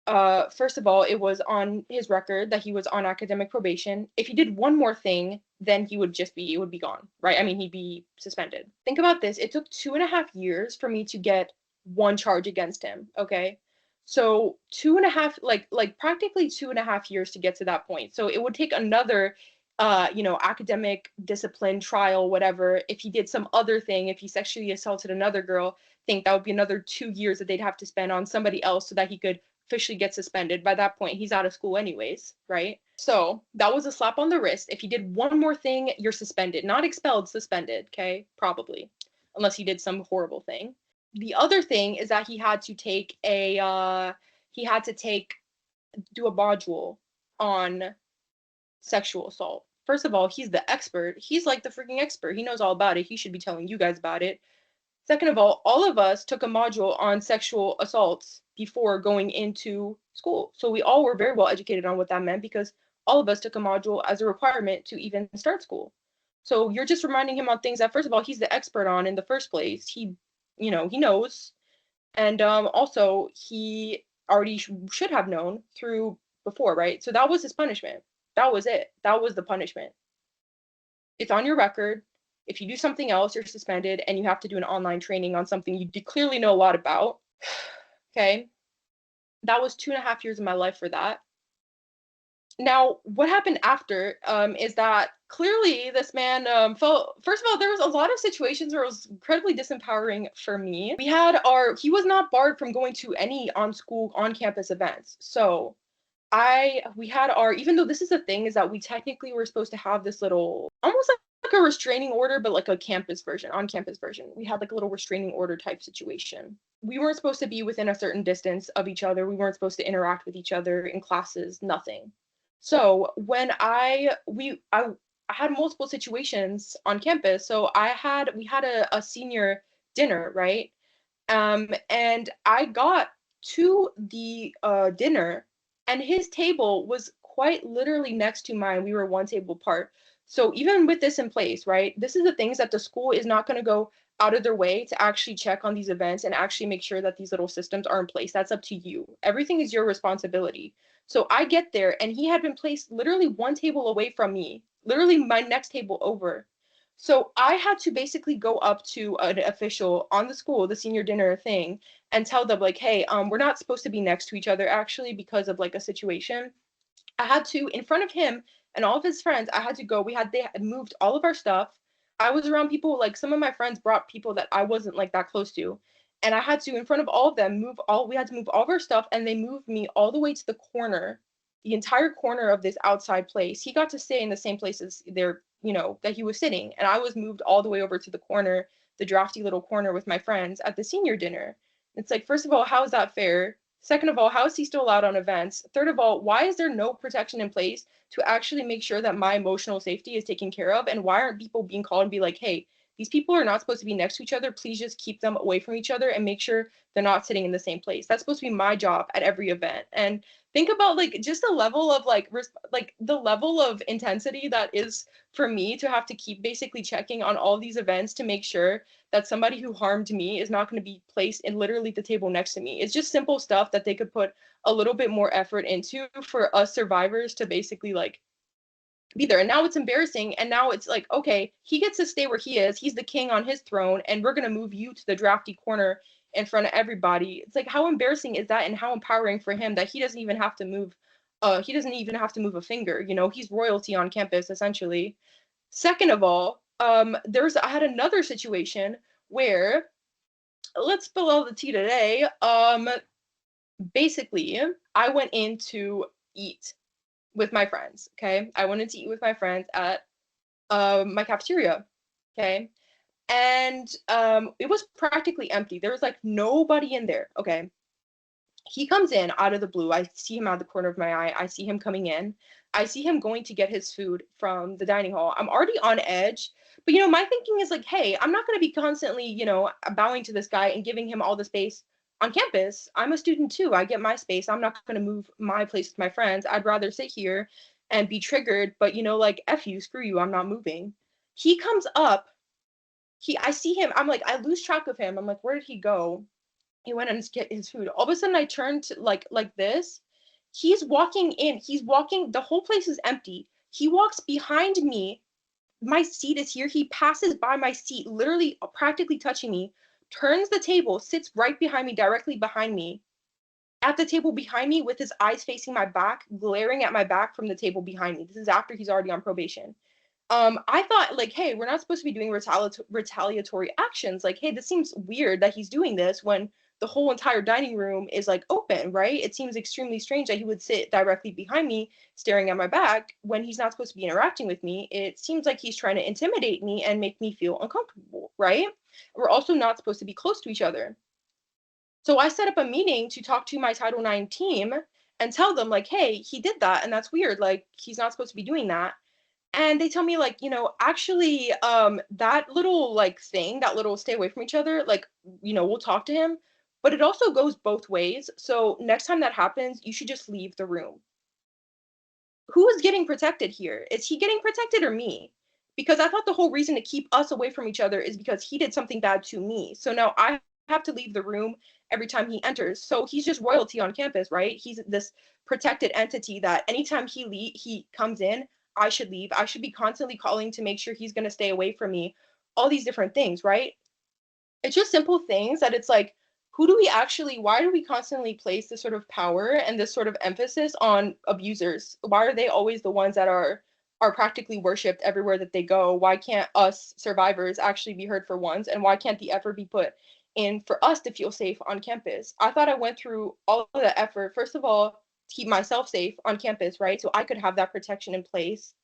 first of all, it was on his record that he was on academic probation. If he did one more thing, then it would be gone, right? I mean, he'd be suspended. Think about this. It took 2.5 years for me to get one charge against him, okay? So 2.5, like practically 2.5 years to get to that point. So it would take another academic discipline trial, whatever. If he did some other thing, if he sexually assaulted another girl, think that would be another 2 years that they'd have to spend on somebody else so that he could officially get suspended. By that point, he's out of school anyways, right? So that was a slap on the wrist. If he did one more thing, you're suspended. Not expelled, suspended, okay? Probably. Unless he did some horrible thing. The other thing is that he had to do a module on sexual assault. First of all, he's the expert. He's like the freaking expert. He knows all about it. He should be telling you guys about it. Second of all of us took a module on sexual assaults before going into school. So we all were very well educated on what that meant because all of us took a module as a requirement to even start school. So you're just reminding him on things that, first of all, he's the expert on in the first place. He knows. And also, he already should have known through before, right? So that was his punishment. That was it. That was the punishment. It's on your record. If you do something else, you're suspended, and you have to do an online training on something you clearly know a lot about. Okay? That was 2.5 years of my life for that. Now, what happened after is that clearly this man felt, first of all, there was a lot of situations where it was incredibly disempowering for me. He was not barred from going to any on-campus events. So even though this is the thing, is that we technically were supposed to have this little, almost like a restraining order, but like a on-campus version. We had like a little restraining order type situation. We weren't supposed to be within a certain distance of each other. We weren't supposed to interact with each other in classes, nothing. So when I had multiple situations on campus. So we had a senior dinner, right? And I got to the dinner, and his table was quite literally next to mine. We were one table apart. So even with this in place, right, this is the things that the school is not going to go out of their way to actually check on these events and actually make sure that these little systems are in place. That's up to you. Everything is your responsibility. So I get there, and he had been placed literally one table away from me, literally my next table over. So I had to basically go up to an official on the school, the senior dinner thing, and tell them like, hey, we're not supposed to be next to each other actually because of like a situation. I had to, in front of him and all of his friends, I had to go. They had moved all of our stuff. I was around people, like some of my friends brought people that I wasn't like that close to. And I had to, in front of all of them, we had to move all of our stuff, and they moved me all the way to the corner, the entire corner of this outside place. He got to stay in the same place as that he was sitting. And I was moved all the way over to the corner, the drafty little corner with my friends at the senior dinner. It's like, first of all, how is that fair? Second of all, how is he still allowed on events? Third of all, why is there no protection in place to actually make sure that my emotional safety is taken care of? And why aren't people being called and be like, hey, these people are not supposed to be next to each other. Please just keep them away from each other and make sure they're not sitting in the same place. That's supposed to be my job at every event. And think about like just the level of like the level of intensity that is for me to have to keep basically checking on all these events to make sure that somebody who harmed me is not going to be placed in literally the table next to me. It's just simple stuff that they could put a little bit more effort into for us survivors to basically like be there. And now it's embarrassing. And now it's like, okay, he gets to stay where he is. He's the king on his throne, and we're going to move you to the drafty corner in front of everybody. It's like, how embarrassing is that, and how empowering for him that he doesn't even have to move. He doesn't even have to move a finger. He's royalty on campus, essentially. Second of all, I had another situation where, let's spill all the tea today. Basically, I went in to eat with my friends, okay? I wanted to eat with my friends at my cafeteria, okay? And it was practically empty. There was like nobody in there, okay? He comes in out of the blue. I see him out of the corner of my eye. I see him coming in. I see him going to get his food from the dining hall. I'm already on edge. But, my thinking is like, hey, I'm not going to be constantly, bowing to this guy and giving him all the space on campus. I'm a student too. I get my space. I'm not going to move my place with my friends. I'd rather sit here and be triggered. But, like, F you, screw you. I'm not moving. He comes up. I see him. I'm like, I lose track of him. I'm like, where did he go? He went and get his food. All of a sudden I turned to like this. He's walking in. He's walking. The whole place is empty. He walks behind me. My seat is here. He passes by my seat, literally practically touching me, turns the table, sits right behind me, directly behind me, at the table behind me with his eyes facing my back, glaring at my back from the table behind me. This is after he's already on probation. I thought, like, hey, we're not supposed to be doing retaliatory actions. Like, hey, this seems weird that he's doing this when the whole entire dining room is like open, right? It seems extremely strange that he would sit directly behind me, staring at my back when he's not supposed to be interacting with me. It seems like he's trying to intimidate me and make me feel uncomfortable, right? We're also not supposed to be close to each other. So I set up a meeting to talk to my Title IX team and tell them, like, hey, he did that and that's weird. Like, he's not supposed to be doing that. And they tell me, like, actually, that little, like, thing, that little stay away from each other, like, we'll talk to him, but it also goes both ways. So next time that happens, you should just leave the room. Who is getting protected here? Is he getting protected or me? Because I thought the whole reason to keep us away from each other is because he did something bad to me. So now I have to leave the room every time he enters. So he's just royalty on campus, right? He's this protected entity that anytime he comes in, I should leave. I should be constantly calling to make sure he's going to stay away from me. All these different things, right? It's just simple things that it's like, why do we constantly place this sort of power and this sort of emphasis on abusers? Why are they always the ones that are practically worshipped everywhere that they go? Why can't us survivors actually be heard for once? And why can't the effort be put in for us to feel safe on campus? I thought I went through all of the effort, first of all, to keep myself safe on campus, right? So I could have that protection in place,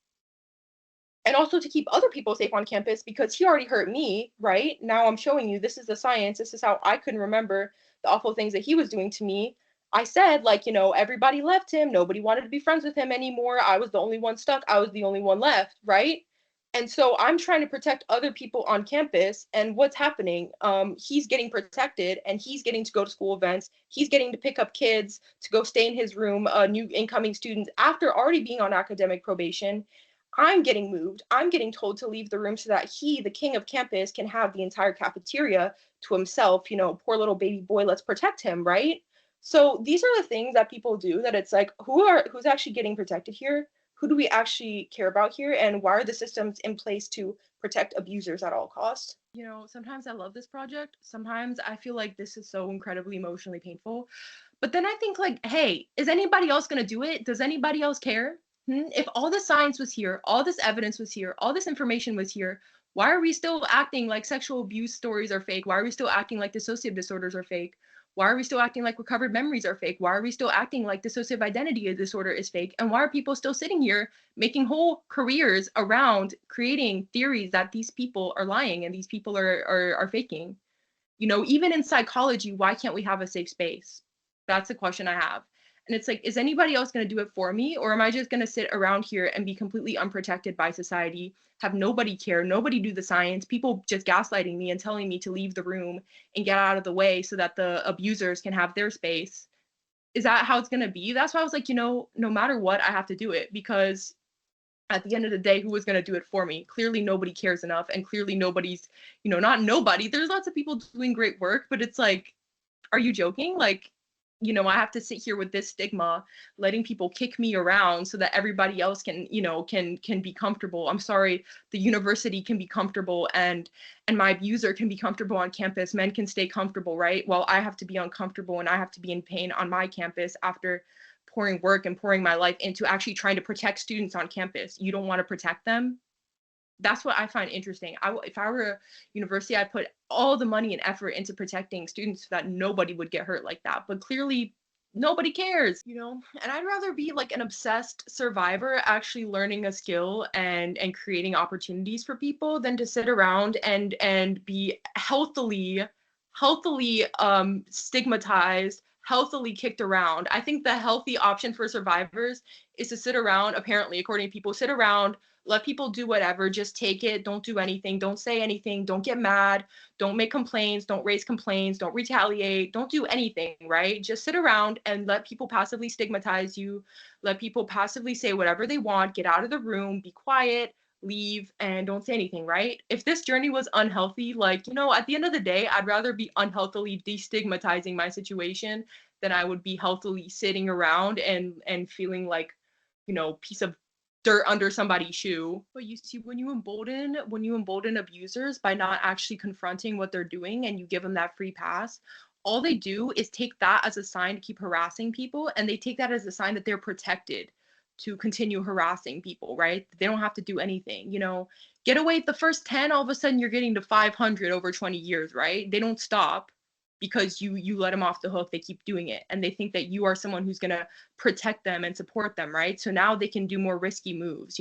and also to keep other people safe on campus because he already hurt me, right? Now I'm showing you this is the science. This is how I couldn't remember the awful things that he was doing to me. I said, like, everybody left him. Nobody wanted to be friends with him anymore. I was the only one stuck. I was the only one left, right? And so I'm trying to protect other people on campus. And what's happening? He's getting protected and he's getting to go to school events. He's getting to pick up kids to go stay in his room, new incoming students after already being on academic probation. I'm getting moved. I'm getting told to leave the room so that he, the king of campus, can have the entire cafeteria to himself. Poor little baby boy, let's protect him, right? So these are the things that people do that it's like, who's actually getting protected here? Who do we actually care about here? And why are the systems in place to protect abusers at all costs? Sometimes I love this project. Sometimes I feel like this is so incredibly emotionally painful. But then I think, like, hey, is anybody else going to do it? Does anybody else care? If all the science was here, all this evidence was here, all this information was here, why are we still acting like sexual abuse stories are fake? Why are we still acting like dissociative disorders are fake? Why are we still acting like recovered memories are fake? Why are we still acting like dissociative identity disorder is fake? And why are people still sitting here making whole careers around creating theories that these people are lying and these people are faking? Even in psychology, why can't we have a safe space? That's the question I have. And it's like, is anybody else going to do it for me? Or am I just going to sit around here and be completely unprotected by society, have nobody care, nobody do the science, people just gaslighting me and telling me to leave the room and get out of the way so that the abusers can have their space? Is that how it's going to be? That's why I was like, no matter what, I have to do it, because at the end of the day, who was going to do it for me? Clearly nobody cares enough, and clearly nobody's, not nobody. There's lots of people doing great work, but it's like, are you joking? Like, I have to sit here with this stigma, letting people kick me around so that everybody else can, can be comfortable. I'm sorry, the university can be comfortable and my abuser can be comfortable on campus. Men can stay comfortable, right? Well, I have to be uncomfortable and I have to be in pain on my campus after pouring work and pouring my life into actually trying to protect students on campus. You don't want to protect them? That's what I find interesting. If I were a university, I'd put all the money and effort into protecting students so that nobody would get hurt like that. But clearly, nobody cares, And I'd rather be like an obsessed survivor, actually learning a skill and creating opportunities for people, than to sit around and be healthily stigmatized, healthily kicked around. I think the healthy option for survivors is to sit around, apparently, according to people, sit around, let people do whatever, just take it, don't do anything, don't say anything, don't get mad, don't make complaints, don't raise complaints, don't retaliate, don't do anything, right? Just sit around and let people passively stigmatize you, let people passively say whatever they want, get out of the room, be quiet, leave, and don't say anything, right? If this journey was unhealthy, like, at the end of the day, I'd rather be unhealthily destigmatizing my situation than I would be healthily sitting around and feeling like, piece of dirt under somebody's shoe. But you see, when you embolden abusers by not actually confronting what they're doing and you give them that free pass, all they do is take that as a sign to keep harassing people, and they take that as a sign that they're protected to continue harassing people, right? They don't have to do anything, get away the first 10, all of a sudden you're getting to 500 over 20 years, right? They don't stop because you let them off the hook. They keep doing it, and they think that you are someone who's going to protect them and support them, right? So now they can do more risky moves,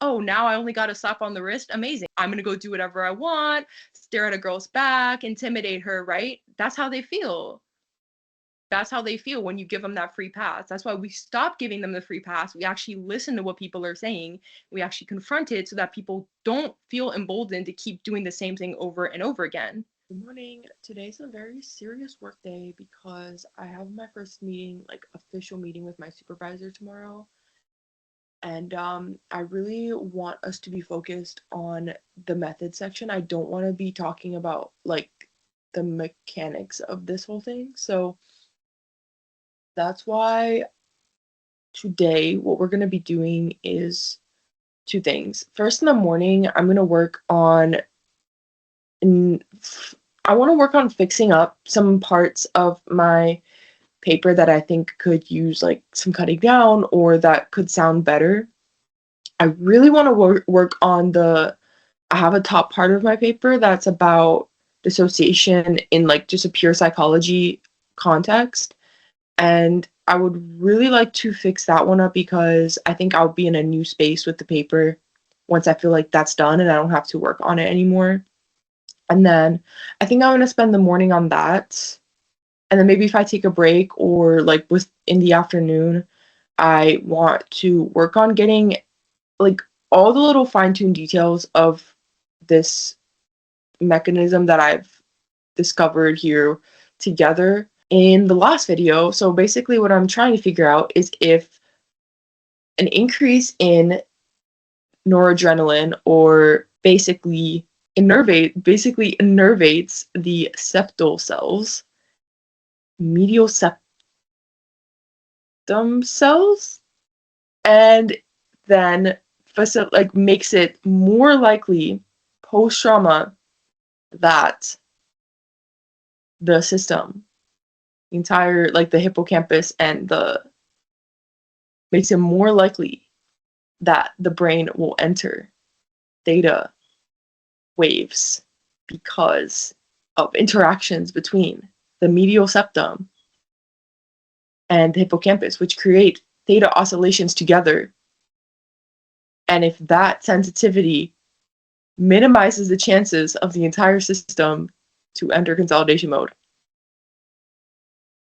oh, now I only got a slap on the wrist, amazing, I'm going to go do whatever I want, stare at a girl's back, intimidate her, right? That's how they feel. That's how they feel when you give them that free pass. That's why we stop giving them the free pass. We actually listen to what people are saying. We actually confront it so that people don't feel emboldened to keep doing the same thing over and over again. Good morning. Today's a very serious work day because I have my first meeting, like official meeting with my supervisor tomorrow. And I really want us to be focused on the method section. I don't want to be talking about like the mechanics of this whole thing. So that's why today what we're going to be doing is two things. First, in the morning, I'm going to work on fixing up some parts of my paper that I think could use like some cutting down or that could sound better. I really want to work on I have a top part of my paper that's about dissociation in like just a pure psychology context. And I would really like to fix that one up because I think I'll be in a new space with the paper once I feel like that's done and I don't have to work on it anymore. And then I think I'm going to spend the morning on that. And then maybe if I take a break or like in the afternoon, I want to work on getting like all the little fine-tuned details of this mechanism that I've discovered here together in the last video. So basically what I'm trying to figure out is if an increase in noradrenaline or basically innervates the septal cells, medial septum cells, and then makes it more likely post-trauma that the system, the entire the hippocampus makes it more likely that the brain will enter theta waves because of interactions between the medial septum and the hippocampus, which create theta oscillations together. And if that sensitivity minimizes the chances of the entire system to enter consolidation mode.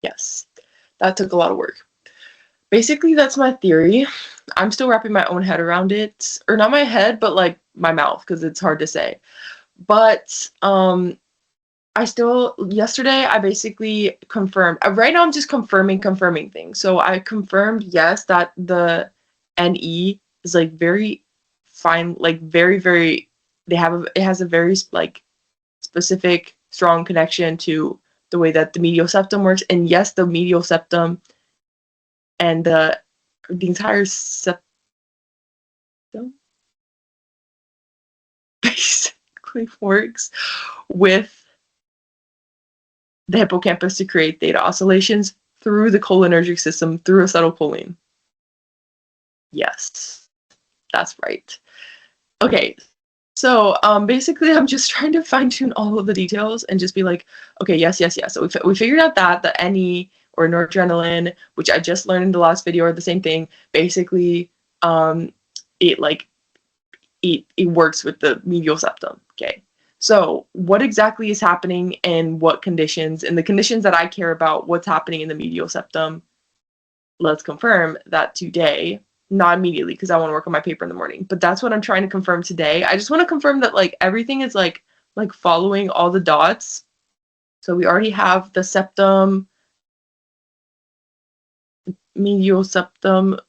Yes, that took a lot of work. Basically, that's my theory. I'm still wrapping my own head around it. Or not my head, but like my mouth, because it's hard to say. But yesterday I basically confirmed. Right now I'm just confirming things. So I confirmed, yes, that the NE is like very fine, like very, very, it has a very like specific, strong connection to the way that the medial septum works. And yes, the medial septum and the entire septum basically works with the hippocampus to create theta oscillations through the cholinergic system through acetylcholine. Yes, that's right. Okay, so basically I'm just trying to fine tune all of the details and just be like, okay, yes. So we figured out that the NE or noradrenaline, which I just learned in the last video, are the same thing. Basically, it works with the medial septum. Okay, So what exactly is happening and what conditions, and the conditions that I care about, what's happening in the medial septum? Let's confirm that today, not immediately because I want to work on my paper in the morning, but that's what I'm trying to confirm today. I just want to confirm that like everything is like following all the dots. So we already have the septum, medial septum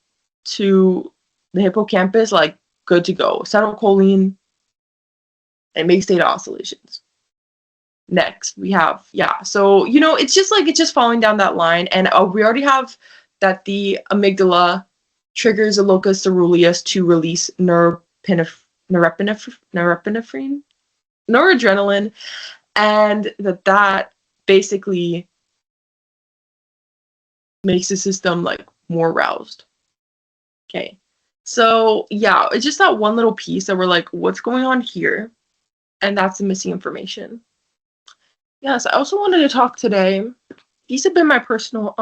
to the hippocampus, like good to go. Acetylcholine and makes theta oscillations. Next, we have, so, it's just falling down that line. And we already have that the amygdala triggers the locus coeruleus to release norepinephrine, noradrenaline, and that basically makes the system like more roused. Okay. So yeah, it's just that one little piece that we're like, what's going on here? And that's the missing information. Yes, I also wanted to talk today. These have been my personal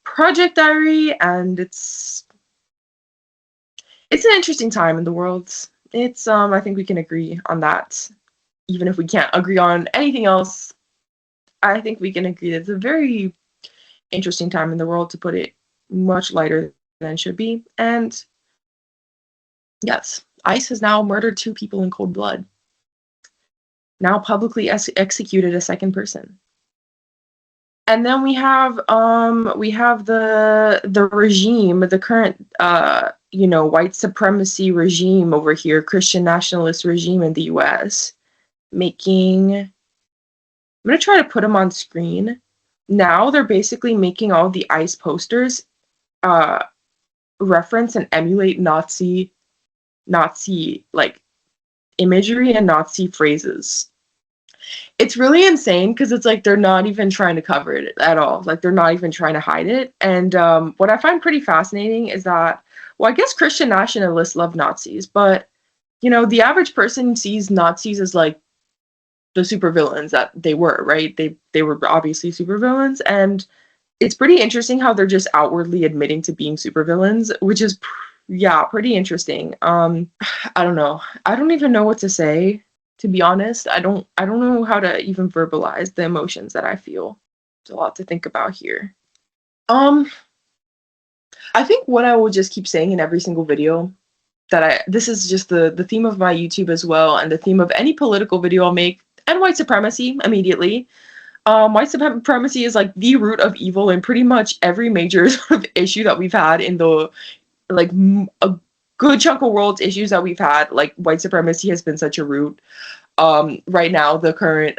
project diary, and it's an interesting time in the world. It's I think we can agree on that. Even if we can't agree on anything else, I think we can agree that it's a very interesting time in the world, to put it much lighter than it should be. And yes, ICE has now murdered 2 people in cold blood. Now publicly executed a second person. And then we have the regime, the current white supremacy regime over here, Christian nationalist regime in the US, making, I'm going to try to put them on screen. Now they're basically making all the ICE posters reference and emulate Nazi like imagery and Nazi phrases. It's really insane because it's like they're not even trying to cover it at all. Like they're not even trying to hide it. And what I find pretty fascinating is that, well, I guess Christian nationalists love Nazis, but the average person sees Nazis as like the supervillains that they were, right? They were obviously supervillains, and it's pretty interesting how they're just outwardly admitting to being supervillains, which is pretty interesting. I don't know. I don't even know what to say. To be honest, I don't know how to even verbalize the emotions that I feel. There's a lot to think about here. I think what I will just keep saying in every single video, this is just the theme of my YouTube as well, and the theme of any political video I'll make, and white supremacy immediately. White supremacy is like the root of evil in pretty much every major sort of issue that we've had in the, like, a good chunk of world's issues that we've had. Like, white supremacy has been such a root. Right now, the current,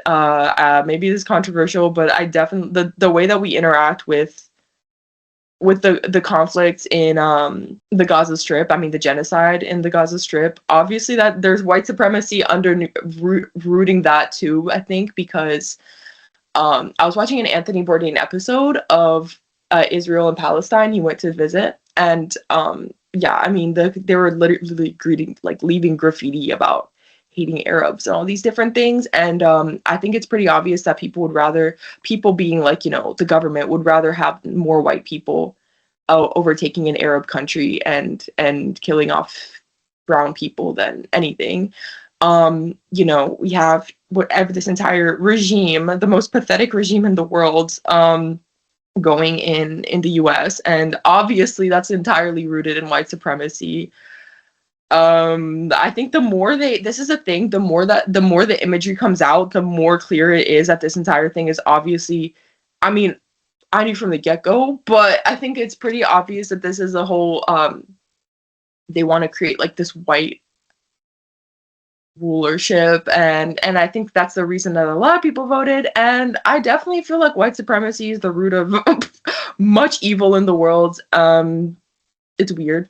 maybe this is controversial, but I definitely, the way that we interact with the conflicts in the Gaza Strip, I mean the genocide in the Gaza Strip, obviously that there's white supremacy rooting that too, I think, because I was watching an Anthony Bourdain episode of Israel and Palestine. He went to visit, and I mean they were literally leaving graffiti about hating Arabs and all these different things. And I think it's pretty obvious that people being like, the government would rather have more white people overtaking an Arab country and killing off brown people than anything. We have whatever this entire regime, the most pathetic regime in the world, going in the US, and obviously that's entirely rooted in white supremacy. I think the more the imagery comes out, the more clear it is that this entire thing is obviously, I mean, I knew from the get-go, but I think it's pretty obvious that this is a whole, they want to create like this white rulership, and I think that's the reason that a lot of people voted. And I definitely feel like white supremacy is the root of much evil in the world. It's weird.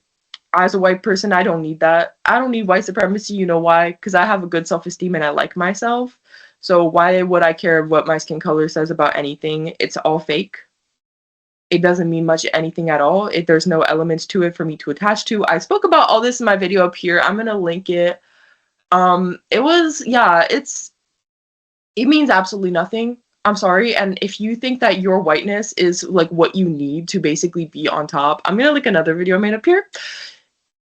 As a white person, I don't need that. I don't need white supremacy. You know why? Because I have a good self-esteem and I like myself. So why would I care what my skin color says about anything? It's all fake. It doesn't mean much anything at all. There's no elements to it for me to attach to. I spoke about all this in my video up here. I'm gonna link it. It means absolutely nothing. I'm sorry. And if you think that your whiteness is like what you need to basically be on top, I'm gonna link another video I made up here.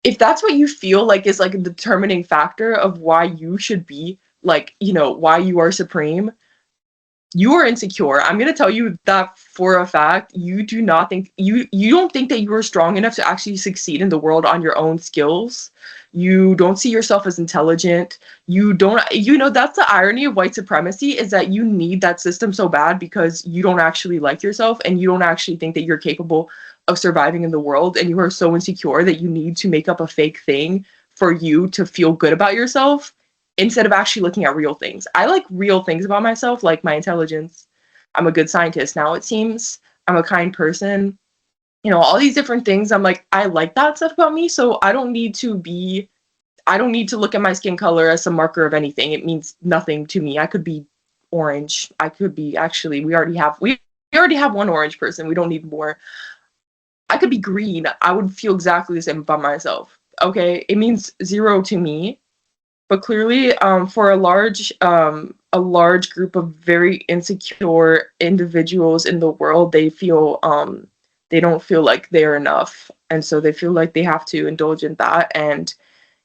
If that's what you feel like is like a determining factor of why you should be like, you know, why you are supreme, you are insecure. I'm going to tell you that for a fact. You do not think you don't think that you are strong enough to actually succeed in the world on your own skills. You don't see yourself as intelligent. You don't, you know, that's the irony of white supremacy, is that you need that system so bad because you don't actually like yourself and you don't actually think that you're capable of surviving in the world, and you are so insecure that you need to make up a fake thing for you to feel good about yourself instead of actually looking at real things. I like real things about myself, like my intelligence. I'm a good scientist now, it seems. I'm a kind person. You know, all these different things. I'm like, I like that stuff about me, so I don't need to look at my skin color as some marker of anything. It means nothing to me. I could be orange. I could be, actually, we already have one orange person. We don't need more. I could be green. I would feel exactly the same about myself. Okay? It means zero to me. But clearly, for a large group of very insecure individuals in the world, they don't feel like they're enough, and so they feel like they have to indulge in that. And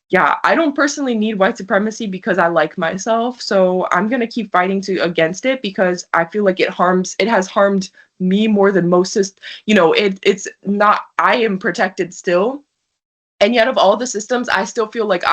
yeah, I don't personally need white supremacy because I like myself, so I'm gonna keep fighting to against it because I feel like it has harmed me more than most. You know, it's not. I am protected still, and yet of all the systems, I still feel like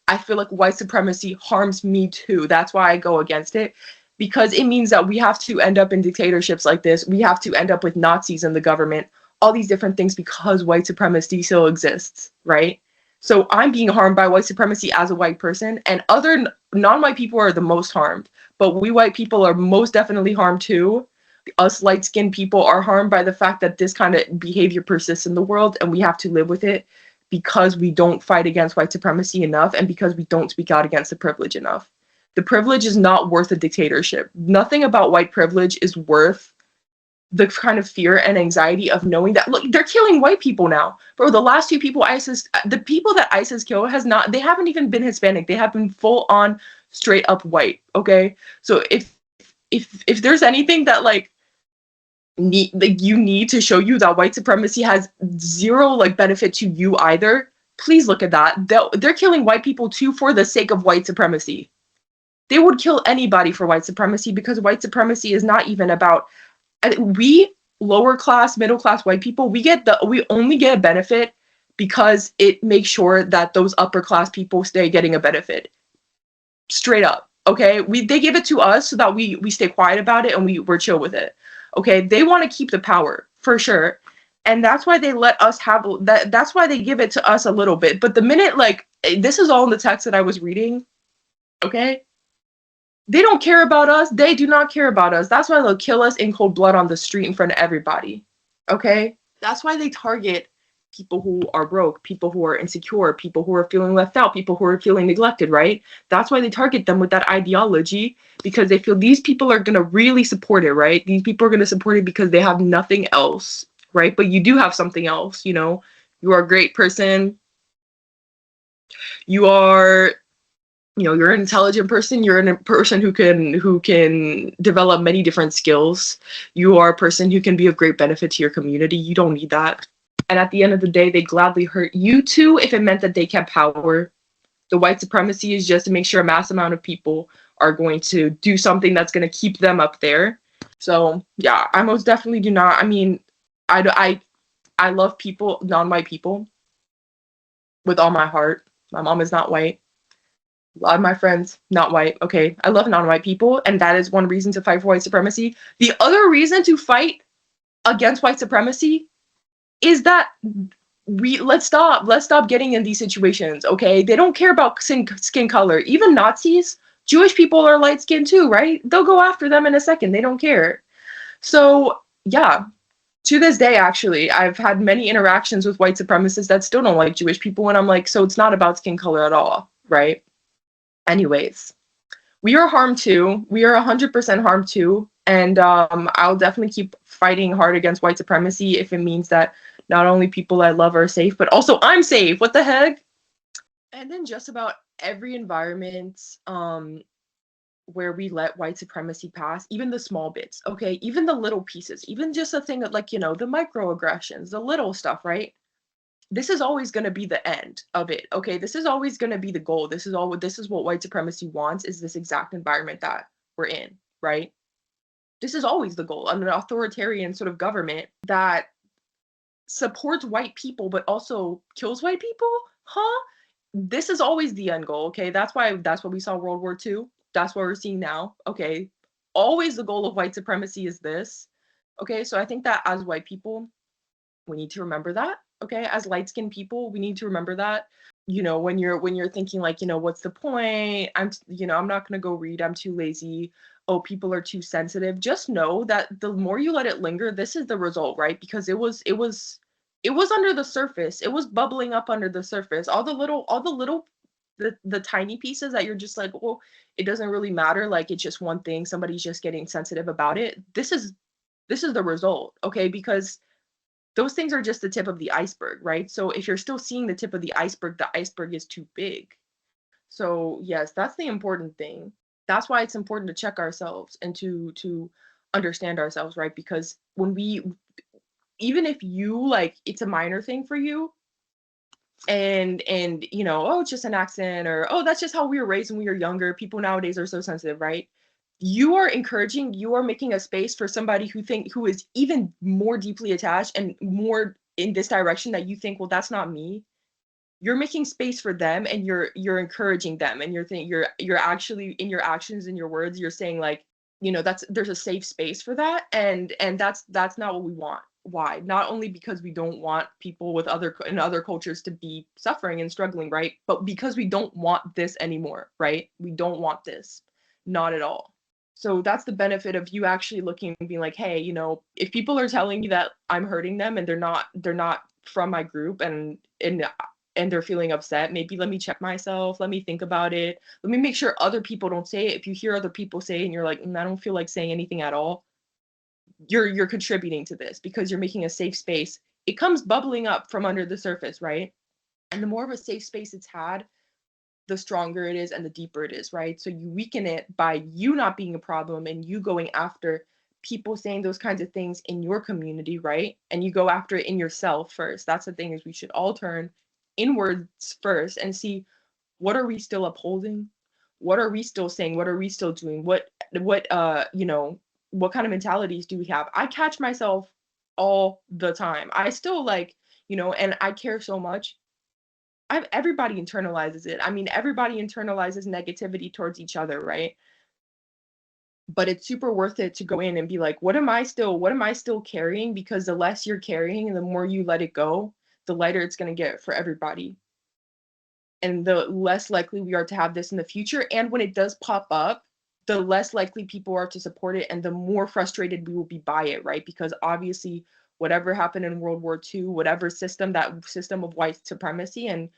I feel like white supremacy harms me too. That's why I go against it, because it means that we have to end up in dictatorships like this. We have to end up with Nazis in the government, all these different things, because white supremacy still exists, right? So I'm being harmed by white supremacy as a white person, and other non-white people are the most harmed. But we white people are most definitely harmed too. Us light-skinned people are harmed by the fact that this kind of behavior persists in the world, and we have to live with it because we don't fight against white supremacy enough, and because we don't speak out against the privilege enough. The privilege is not worth a dictatorship. Nothing about white privilege is worth the kind of fear and anxiety of knowing that, look, they're killing white people now. Bro, the last two people the people that ISIS killed they haven't even been Hispanic. They have been full on straight up white, okay? So if there's anything that you need to show you that white supremacy has zero like benefit to you either, please look at that. They're killing white people too for the sake of white supremacy. They would kill anybody for white supremacy, because white supremacy is not even about, we lower class, middle class white people, we only get a benefit because it makes sure that those upper class people stay getting a benefit. Straight up. Okay, they give it to us so that we stay quiet about it and we're chill with it. Okay, they want to keep the power for sure, and that's why they let us have that. That's why they give it to us a little bit. But the minute, like, this is all in the text that I was reading, okay, they don't care about us. They do not care about us. That's why they'll kill us in cold blood on the street in front of everybody. Okay, that's why they target people who are broke, people who are insecure, people who are feeling left out, people who are feeling neglected, right? That's why they target them with that ideology, because they feel these people are going to really support it, right? These people are going to support it because they have nothing else, right? But you do have something else, you know? You are a great person. You are, you know, you're an intelligent person. You're a person who can develop many different skills. You are a person who can be of great benefit to your community. You don't need that. And at the end of the day, they gladly hurt you too if it meant that they kept power. The white supremacy is just to make sure a mass amount of people are going to do something that's going to keep them up there. So yeah, I most definitely do not. I mean, I love people, non-white people, with all my heart. My mom is not white. A lot of my friends, not white. Okay, I love non-white people, and that is one reason to fight for white supremacy. The other reason to fight against white supremacy is that let's stop getting in these situations, okay? They don't care about skin color. Even Nazis, Jewish people are light skinned too, right? They'll go after them in a second. They don't care. So yeah, to this day, actually, I've had many interactions with white supremacists that still don't like Jewish people, and I'm like, so it's not about skin color at all, right? Anyways, we are harmed too. We are 100% harmed too. And I'll definitely keep fighting hard against white supremacy if it means that not only people I love are safe, but also I'm safe. What the heck? And then just about every environment where we let white supremacy pass, even the small bits, okay? Even the little pieces, even just a thing that, like, you know, the microaggressions, the little stuff, right? this is always going to be the end of it. Okay, this is always going to be the goal. This is what white supremacy wants, is this exact environment that we're in, right? This is always the goal. An authoritarian sort of government that supports white people but also kills white people, huh? This is always the end goal. Okay, that's why we saw World War II. That's what we're seeing now. Okay, always the goal of white supremacy is this. Okay, so I think that as white people, we need to remember that. Okay, as light-skinned people, we need to remember that. You know, when you're thinking like, you know, what's the point? I'm not gonna go read, I'm too lazy. Oh, people are too sensitive. Just know that the more you let it linger, this is the result, right? Because it was under the surface. It was bubbling up under the surface. All the little the tiny pieces that you're just like, well, it doesn't really matter. Like, it's just one thing. Somebody's just getting sensitive about it. This is the result, okay? Because those things are just the tip of the iceberg, right? So if you're still seeing the tip of the iceberg is too big. So yes, that's the important thing. That's why it's important to check ourselves and to understand ourselves, right? Because when even if you, like, it's a minor thing for you, and you know, oh, it's just an accident, or oh, that's just how we were raised when we were younger. People nowadays are so sensitive, right? You are making a space for somebody who is even more deeply attached and more in this direction, that you think, well, that's not me. You're making space for them, and you're encouraging them, and you're actually, in your actions and your words, you're saying, like, you know, there's a safe space for that, and that's not what we want. Why? Not only because we don't want people in other cultures to be suffering and struggling, right? But because we don't want this anymore, right? We don't want this. Not at all. So that's the benefit of you actually looking and being like, hey, you know, if people are telling me that I'm hurting them and they're not from my group, and they're feeling upset, maybe let me check myself, let me think about it, let me make sure other people don't say it. If you hear other people say it and you're like, I don't feel like saying anything at all, you're contributing to this, because you're making a safe space. It comes bubbling up from under the surface, right? And the more of a safe space it's had, the stronger it is and the deeper it is, right? So you weaken it by you not being a problem and you going after people saying those kinds of things in your community, right? And you go after it in yourself first. That's the thing, is we should all turn inwards first and see, what are we still upholding? What are we still saying? What are we still doing? What kind of mentalities do we have? I catch myself all the time. I still, like, and I care so much. Everybody internalizes it. I mean, everybody internalizes negativity towards each other, right? But it's super worth it to go in and be like, what am I still carrying? Because the less you're carrying and the more you let it go, the lighter it's going to get for everybody. And the less likely we are to have this in the future. And when it does pop up, the less likely people are to support it, and the more frustrated we will be by it, right? Because obviously, whatever happened in World War II, whatever system of white supremacy and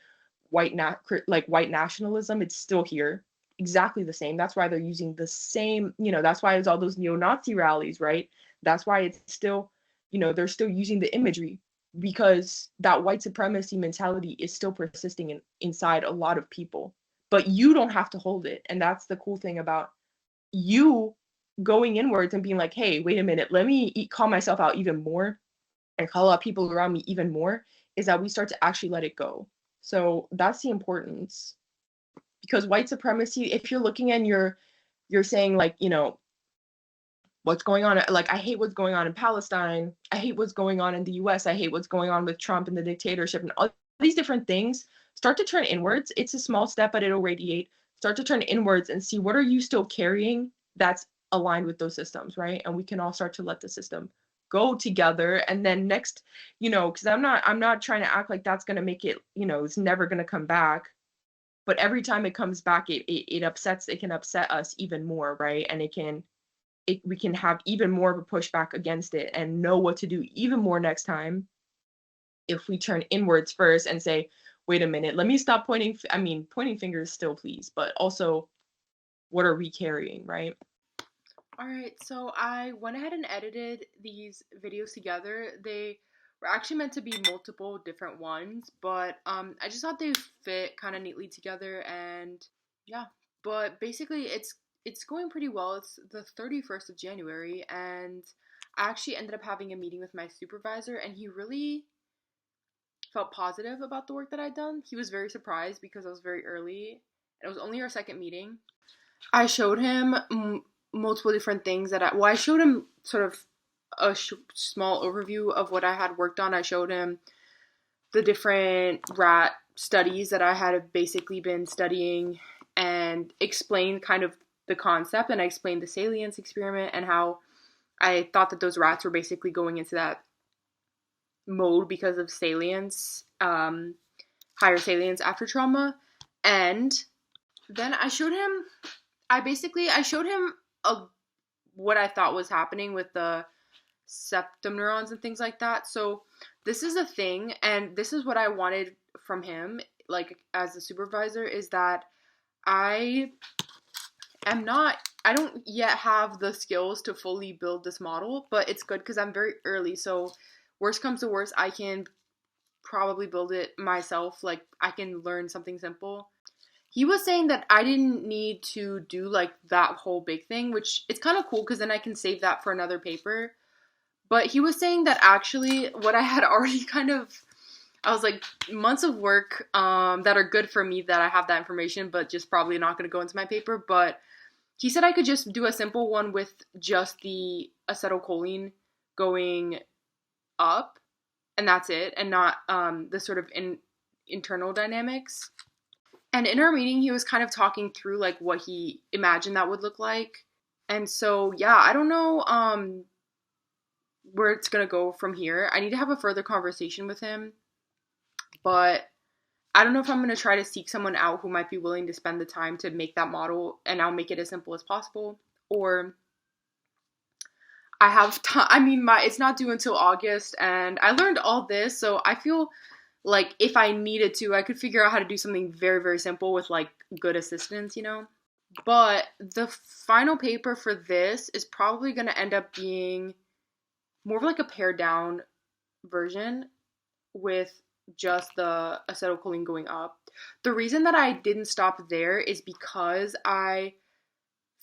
white nationalism, it's still here, exactly the same. That's why they're using the same, that's why it's all those neo-Nazi rallies, right? That's why it's still, they're still using the imagery, because that white supremacy mentality is still persisting inside a lot of people. But you don't have to hold it. And that's the cool thing about you going inwards and being like, hey, wait a minute, let me call myself out even more and call out people around me even more, is that we start to actually let it go. So that's the importance. Because white supremacy, if you're looking and you're saying, like, what's going on, like, I hate what's going on in Palestine, I hate what's going on in the US, I hate what's going on with Trump and the dictatorship and all these different things, start to turn inwards. It's a small step, but it'll radiate. Start to turn inwards and see, what are you still carrying that's aligned with those systems, right? And we can all start to let the system go together. And then next, because I'm not trying to act like that's going to make it, it's never going to come back. But every time it comes back, it can upset us even more, right? And we can have even more of a pushback against it and know what to do even more next time if we turn inwards first and say, wait a minute, let me stop pointing fingers still, please, but also, what are we carrying, right? All right, so I went ahead and edited these videos together. They were actually meant to be multiple different ones, but I just thought they fit kind of neatly together, and yeah. But basically, it's going pretty well. It's the 31st of January, and I actually ended up having a meeting with my supervisor, and he really felt positive about the work that I'd done. He was very surprised because I was very early. It was only our second meeting. I showed him multiple different things I showed him sort of a small overview of what I had worked on. I showed him the different rat studies that I had basically been studying and explained kind of the concept, and I explained the salience experiment and how I thought that those rats were basically going into that mode because of salience, higher salience after trauma. And then I showed him what I thought was happening with the septum neurons and things like that. So this is a thing, and this is what I wanted from him, like as a supervisor, is that I don't yet have the skills to fully build this model, but it's good because I'm very early. So worst comes to worst, I can probably build it myself. Like I can learn something simple. He was saying that I didn't need to do like that whole big thing, which it's kind of cool because then I can save that for another paper. But he was saying that actually what I had already I was like, months of work that are good for me that I have that information, but just probably not going to go into my paper. But he said I could just do a simple one with just the acetylcholine going up, and that's it, and not the sort of internal dynamics. And in our meeting, he was kind of talking through like what he imagined that would look like. And so, yeah, I don't know where it's going to go from here. I need to have a further conversation with him. But I don't know if I'm going to try to seek someone out who might be willing to spend the time to make that model, and I'll make it as simple as possible. Or I have time. I mean, it's not due until August, and I learned all this, so I feel like if I needed to, I could figure out how to do something very, very simple with like good assistance, you know? But the final paper for this is probably going to end up being more of like a pared down version with just the acetylcholine going up. The reason that I didn't stop there is because I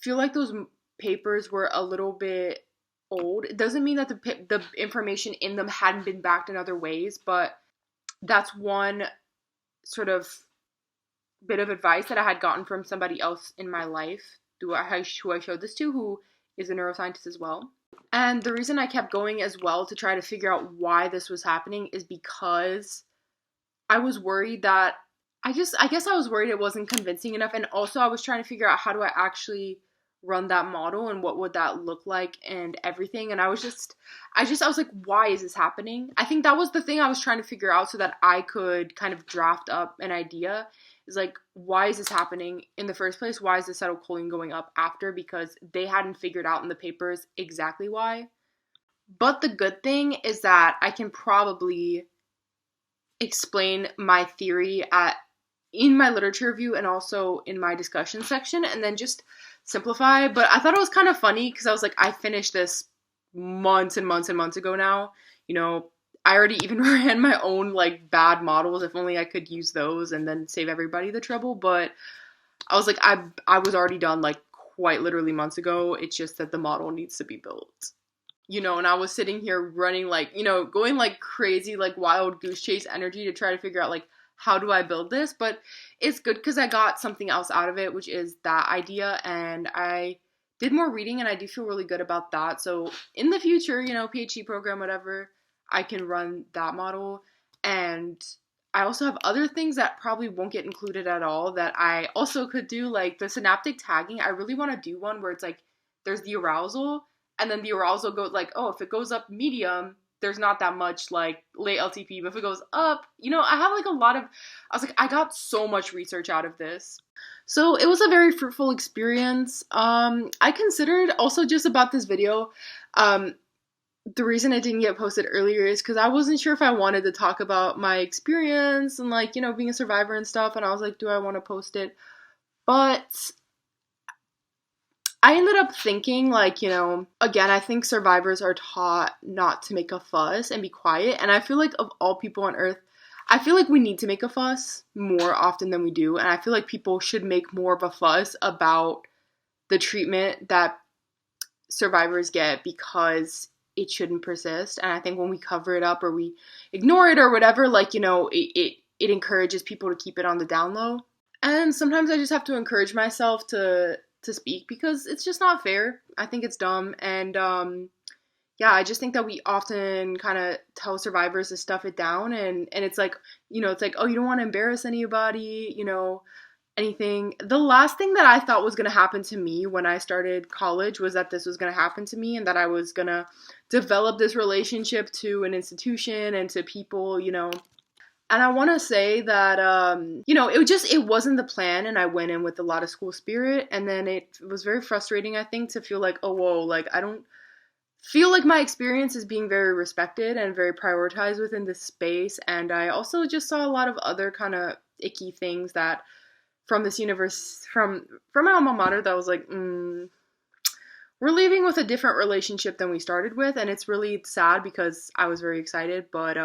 feel like those papers were a little bit old. It doesn't mean that the information in them hadn't been backed in other ways, but that's one sort of bit of advice that I had gotten from somebody else in my life who I showed this to, who is a neuroscientist as well. And the reason I kept going as well to try to figure out why this was happening is because I was worried that I guess I was worried it wasn't convincing enough. And also I was trying to figure out how do I actually run that model and what would that look like and everything. And I was like, why is this happening? I think that was the thing I was trying to figure out so that I could kind of draft up an idea. Is like, why is this happening in the first place? Why is the acetylcholine going up after? Because they hadn't figured out in the papers exactly why. But the good thing is that I can probably explain my theory in my literature review and also in my discussion section, and then just simplify. But I thought it was kind of funny because I was like, I finished this months and months and months ago now. You know, I already even ran my own like bad models. If only I could use those and then save everybody the trouble. But I was like, I was already done like quite literally months ago. It's just that the model needs to be built. You know, and I was sitting here running like, you know, going like crazy, like wild goose chase energy to try to figure out like, how do I build this? But it's good because I got something else out of it, which is that idea. And I did more reading and I do feel really good about that. So in the future, you know, PhD program, whatever, I can run that model. And I also have other things that probably won't get included at all that I also could do, like the synaptic tagging. I really want to do one where it's like, there's the arousal, and then the arousal goes like, oh, if it goes up medium, there's not that much like late LTP, but if it goes up, you know, I have like I was like, I got so much research out of this. So it was a very fruitful experience. I considered also just about this video, the reason it didn't get posted earlier is because I wasn't sure if I wanted to talk about my experience and like, you know, being a survivor and stuff. And I was like, do I want to post it? But I ended up thinking like, you know, again, I think survivors are taught not to make a fuss and be quiet. And I feel like of all people on earth, I feel like we need to make a fuss more often than we do. And I feel like people should make more of a fuss about the treatment that survivors get, because it shouldn't persist. And I think when we cover it up or we ignore it or whatever, like, you know, it encourages people to keep it on the down low. And sometimes I just have to encourage myself to speak because it's just not fair. I think it's dumb. And yeah, I just think that we often kind of tell survivors to stuff it down, and it's like, you know, it's like, oh, you don't want to embarrass anybody, you know, anything. The last thing that I thought was going to happen to me when I started college was that this was going to happen to me and that I was going to develop this relationship to an institution and to people, you know. And I want to say that, you know, it wasn't the plan, and I went in with a lot of school spirit, and then it was very frustrating, I think, to feel like, oh, whoa, like, I don't feel like my experience is being very respected and very prioritized within this space. And I also just saw a lot of other kind of icky things that from this universe, from my alma mater, that was like, we're leaving with a different relationship than we started with, and it's really sad because I was very excited, but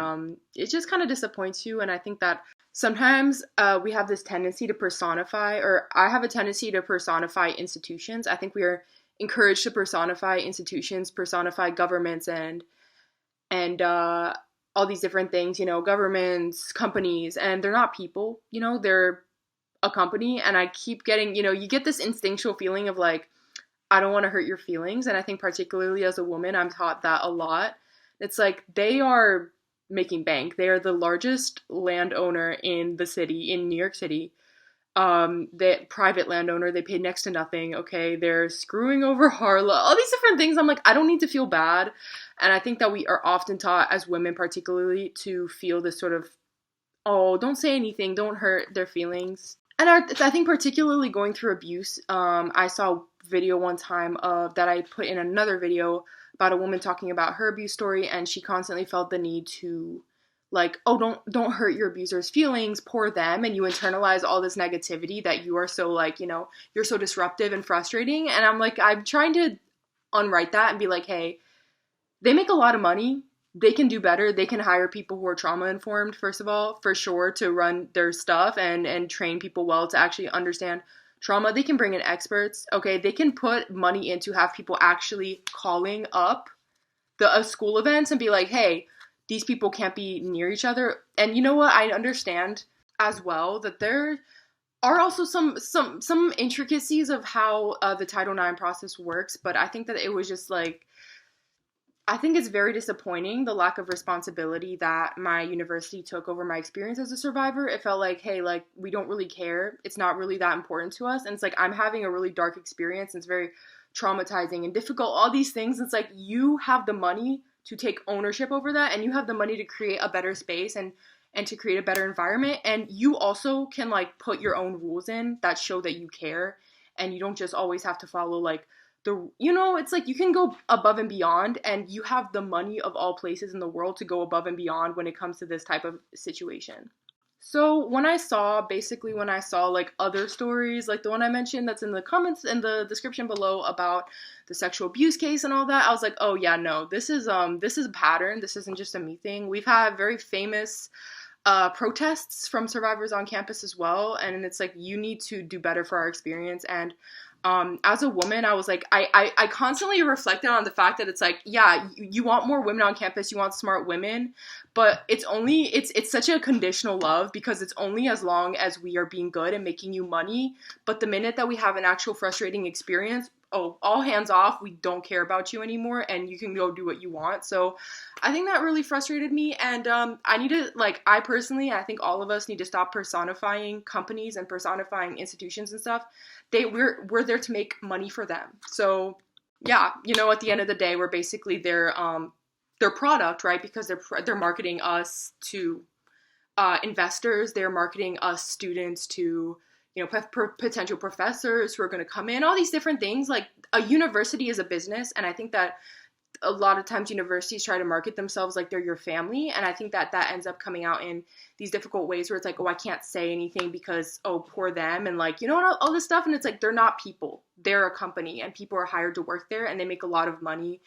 it just kind of disappoints you. And I think that sometimes we have this tendency to personify, or I have a tendency to personify institutions. I think we are encouraged to personify institutions, personify governments, and all these different things, you know, governments, companies, and they're not people, you know, they're a company. And I keep getting, you know, you get this instinctual feeling of like, I don't want to hurt your feelings. And I think particularly as a woman, I'm taught that a lot. It's like they are making bank. They are the largest landowner in the city, in New York City. The private landowner, they pay next to nothing. Okay, they're screwing over Harlem. All these different things. I'm like, I don't need to feel bad. And I think that we are often taught as women particularly to feel this sort of, oh, don't say anything, don't hurt their feelings. And I think particularly going through abuse, I saw a video one time that I put in another video about a woman talking about her abuse story, and she constantly felt the need to, like, oh, don't hurt your abuser's feelings, poor them, and you internalize all this negativity that you are so, like, you know, you're so disruptive and frustrating. And I'm like, I'm trying to unwrite that and be like, hey, they make a lot of money. They can do better. They can hire people who are trauma informed, first of all, for sure, to run their stuff and train people well to actually understand trauma. They can bring in experts. Okay, they can put money in to have people actually calling up the school events and be like, hey, these people can't be near each other. And you know what? I understand as well that there are also some intricacies of how the Title IX process works, but I think that it was just like, I think it's very disappointing, the lack of responsibility that my university took over my experience as a survivor. It felt like, hey, like, we don't really care. It's not really that important to us. And it's like, I'm having a really dark experience. And it's very traumatizing and difficult, all these things. It's like, you have the money to take ownership over that, and you have the money to create a better space and to create a better environment. And you also can, like, put your own rules in that show that you care, and you don't just always have to follow, like, you know, it's like you can go above and beyond, and you have the money of all places in the world to go above and beyond when it comes to this type of situation. So when I saw like other stories, like the one I mentioned that's in the comments in the description below about the sexual abuse case and all that, I was like, oh yeah, no, this is a pattern. This isn't just a me thing. We've had very famous protests from survivors on campus as well, and it's like, you need to do better for our experience. And as a woman, I was like, I constantly reflected on the fact that it's like, yeah, you want more women on campus, you want smart women, but it's such a conditional love, because it's only as long as we are being good and making you money. But the minute that we have an actual frustrating experience, oh, all hands off, we don't care about you anymore, and you can go do what you want. So I think that really frustrated me, and I need to, like, I personally, I think all of us need to stop personifying companies and personifying institutions and stuff. We're there to make money for them. So yeah, you know, at the end of the day, we're basically their product, right? Because they're marketing us to investors, they're marketing us students to, you know, potential professors who are going to come in, all these different things. Like, a university is a business, and I think that a lot of times universities try to market themselves like they're your family, and I think that ends up coming out in these difficult ways where it's like, oh, I can't say anything because, oh, poor them, and, like, you know, all this stuff. And it's like, they're not people, they're a company, and people are hired to work there, and they make a lot of money.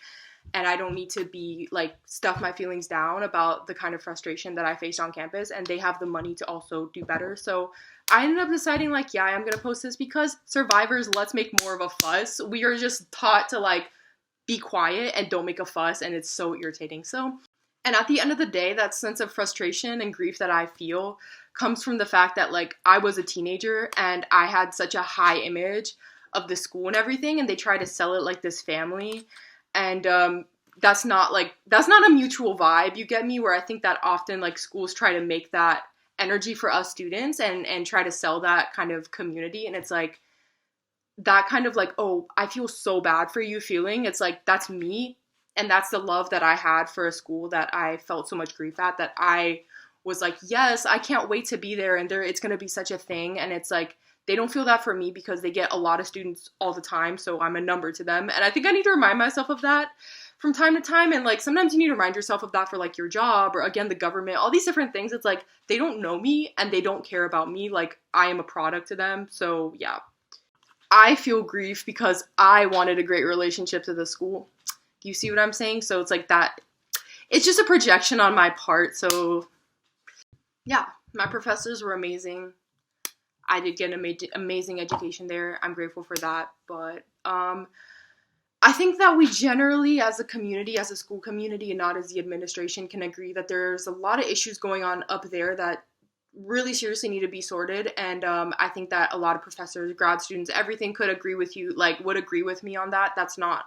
And I don't need to be, like, stuff my feelings down about the kind of frustration that I faced on campus, and they have the money to also do better. So I ended up deciding, like, yeah, I'm going to post this because survivors, let's make more of a fuss. We are just taught to, like, be quiet and don't make a fuss, and it's so irritating. So, and at the end of the day, that sense of frustration and grief that I feel comes from the fact that, like, I was a teenager and I had such a high image of the school and everything, and they try to sell it like this family, and that's not a mutual vibe, you get me, where I think that often, like, schools try to make that energy for us students and try to sell that kind of community, and it's like that kind of like, oh, I feel so bad for you feeling, it's like, that's me, and that's the love that I had for a school that I felt so much grief at, that I was like, yes, I can't wait to be there, and there it's going to be such a thing. And it's like, they don't feel that for me because they get a lot of students all the time, so I'm a number to them, and I think I need to remind myself of that from time to time. And like, sometimes you need to remind yourself of that for like your job, or again, the government, all these different things. It's like, they don't know me and they don't care about me, like I am a product to them. So yeah, I feel grief because I wanted a great relationship to the school. Do you see what I'm saying? So it's like that, it's just a projection on my part. So yeah, my professors were amazing. I did get an amazing education there. I'm grateful for that. But I think that we generally, as a community, as a school community, and not as the administration, can agree that there's a lot of issues going on up there that really seriously need to be sorted. And I think that a lot of professors, grad students, everything could agree with you, like would agree with me on that. That's not,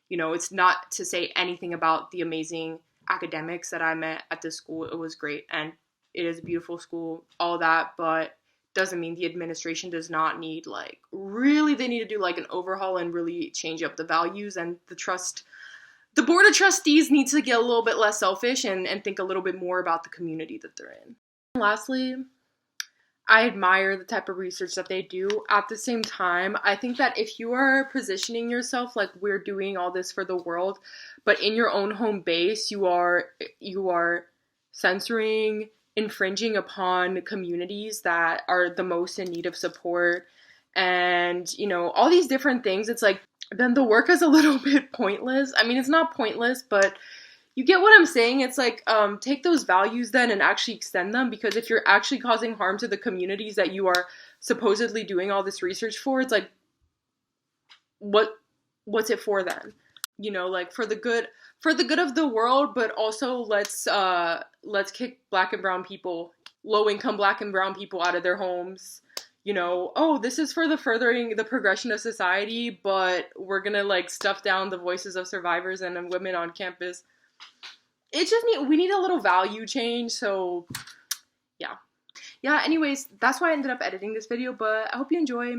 it's not to say anything about the amazing academics that I met at this school. It was great, and it is a beautiful school, all that, but doesn't mean the administration does not need, like, really, they need to do like an overhaul and really change up the values, and the board of trustees needs to get a little bit less selfish and think a little bit more about the community that they're in. And lastly, I admire the type of research that they do. At the same time, I think that if you are positioning yourself like, we're doing all this for the world, but in your own home base, you are censoring, infringing upon communities that are the most in need of support, and, all these different things, it's like, then the work is a little bit pointless. I mean, it's not pointless, but you get what I'm saying? It's like, take those values then and actually extend them, because if you're actually causing harm to the communities that you are supposedly doing all this research for, it's like, what's it for then? Like, for the good of the world, but also let's kick Black and brown people, low-income Black and brown people, out of their homes. Oh, this is for the furthering the progression of society, but we're gonna like stuff down the voices of survivors and women on campus. It's just we need a little value change. So yeah. Anyways, that's why I ended up editing this video, but I hope you enjoy.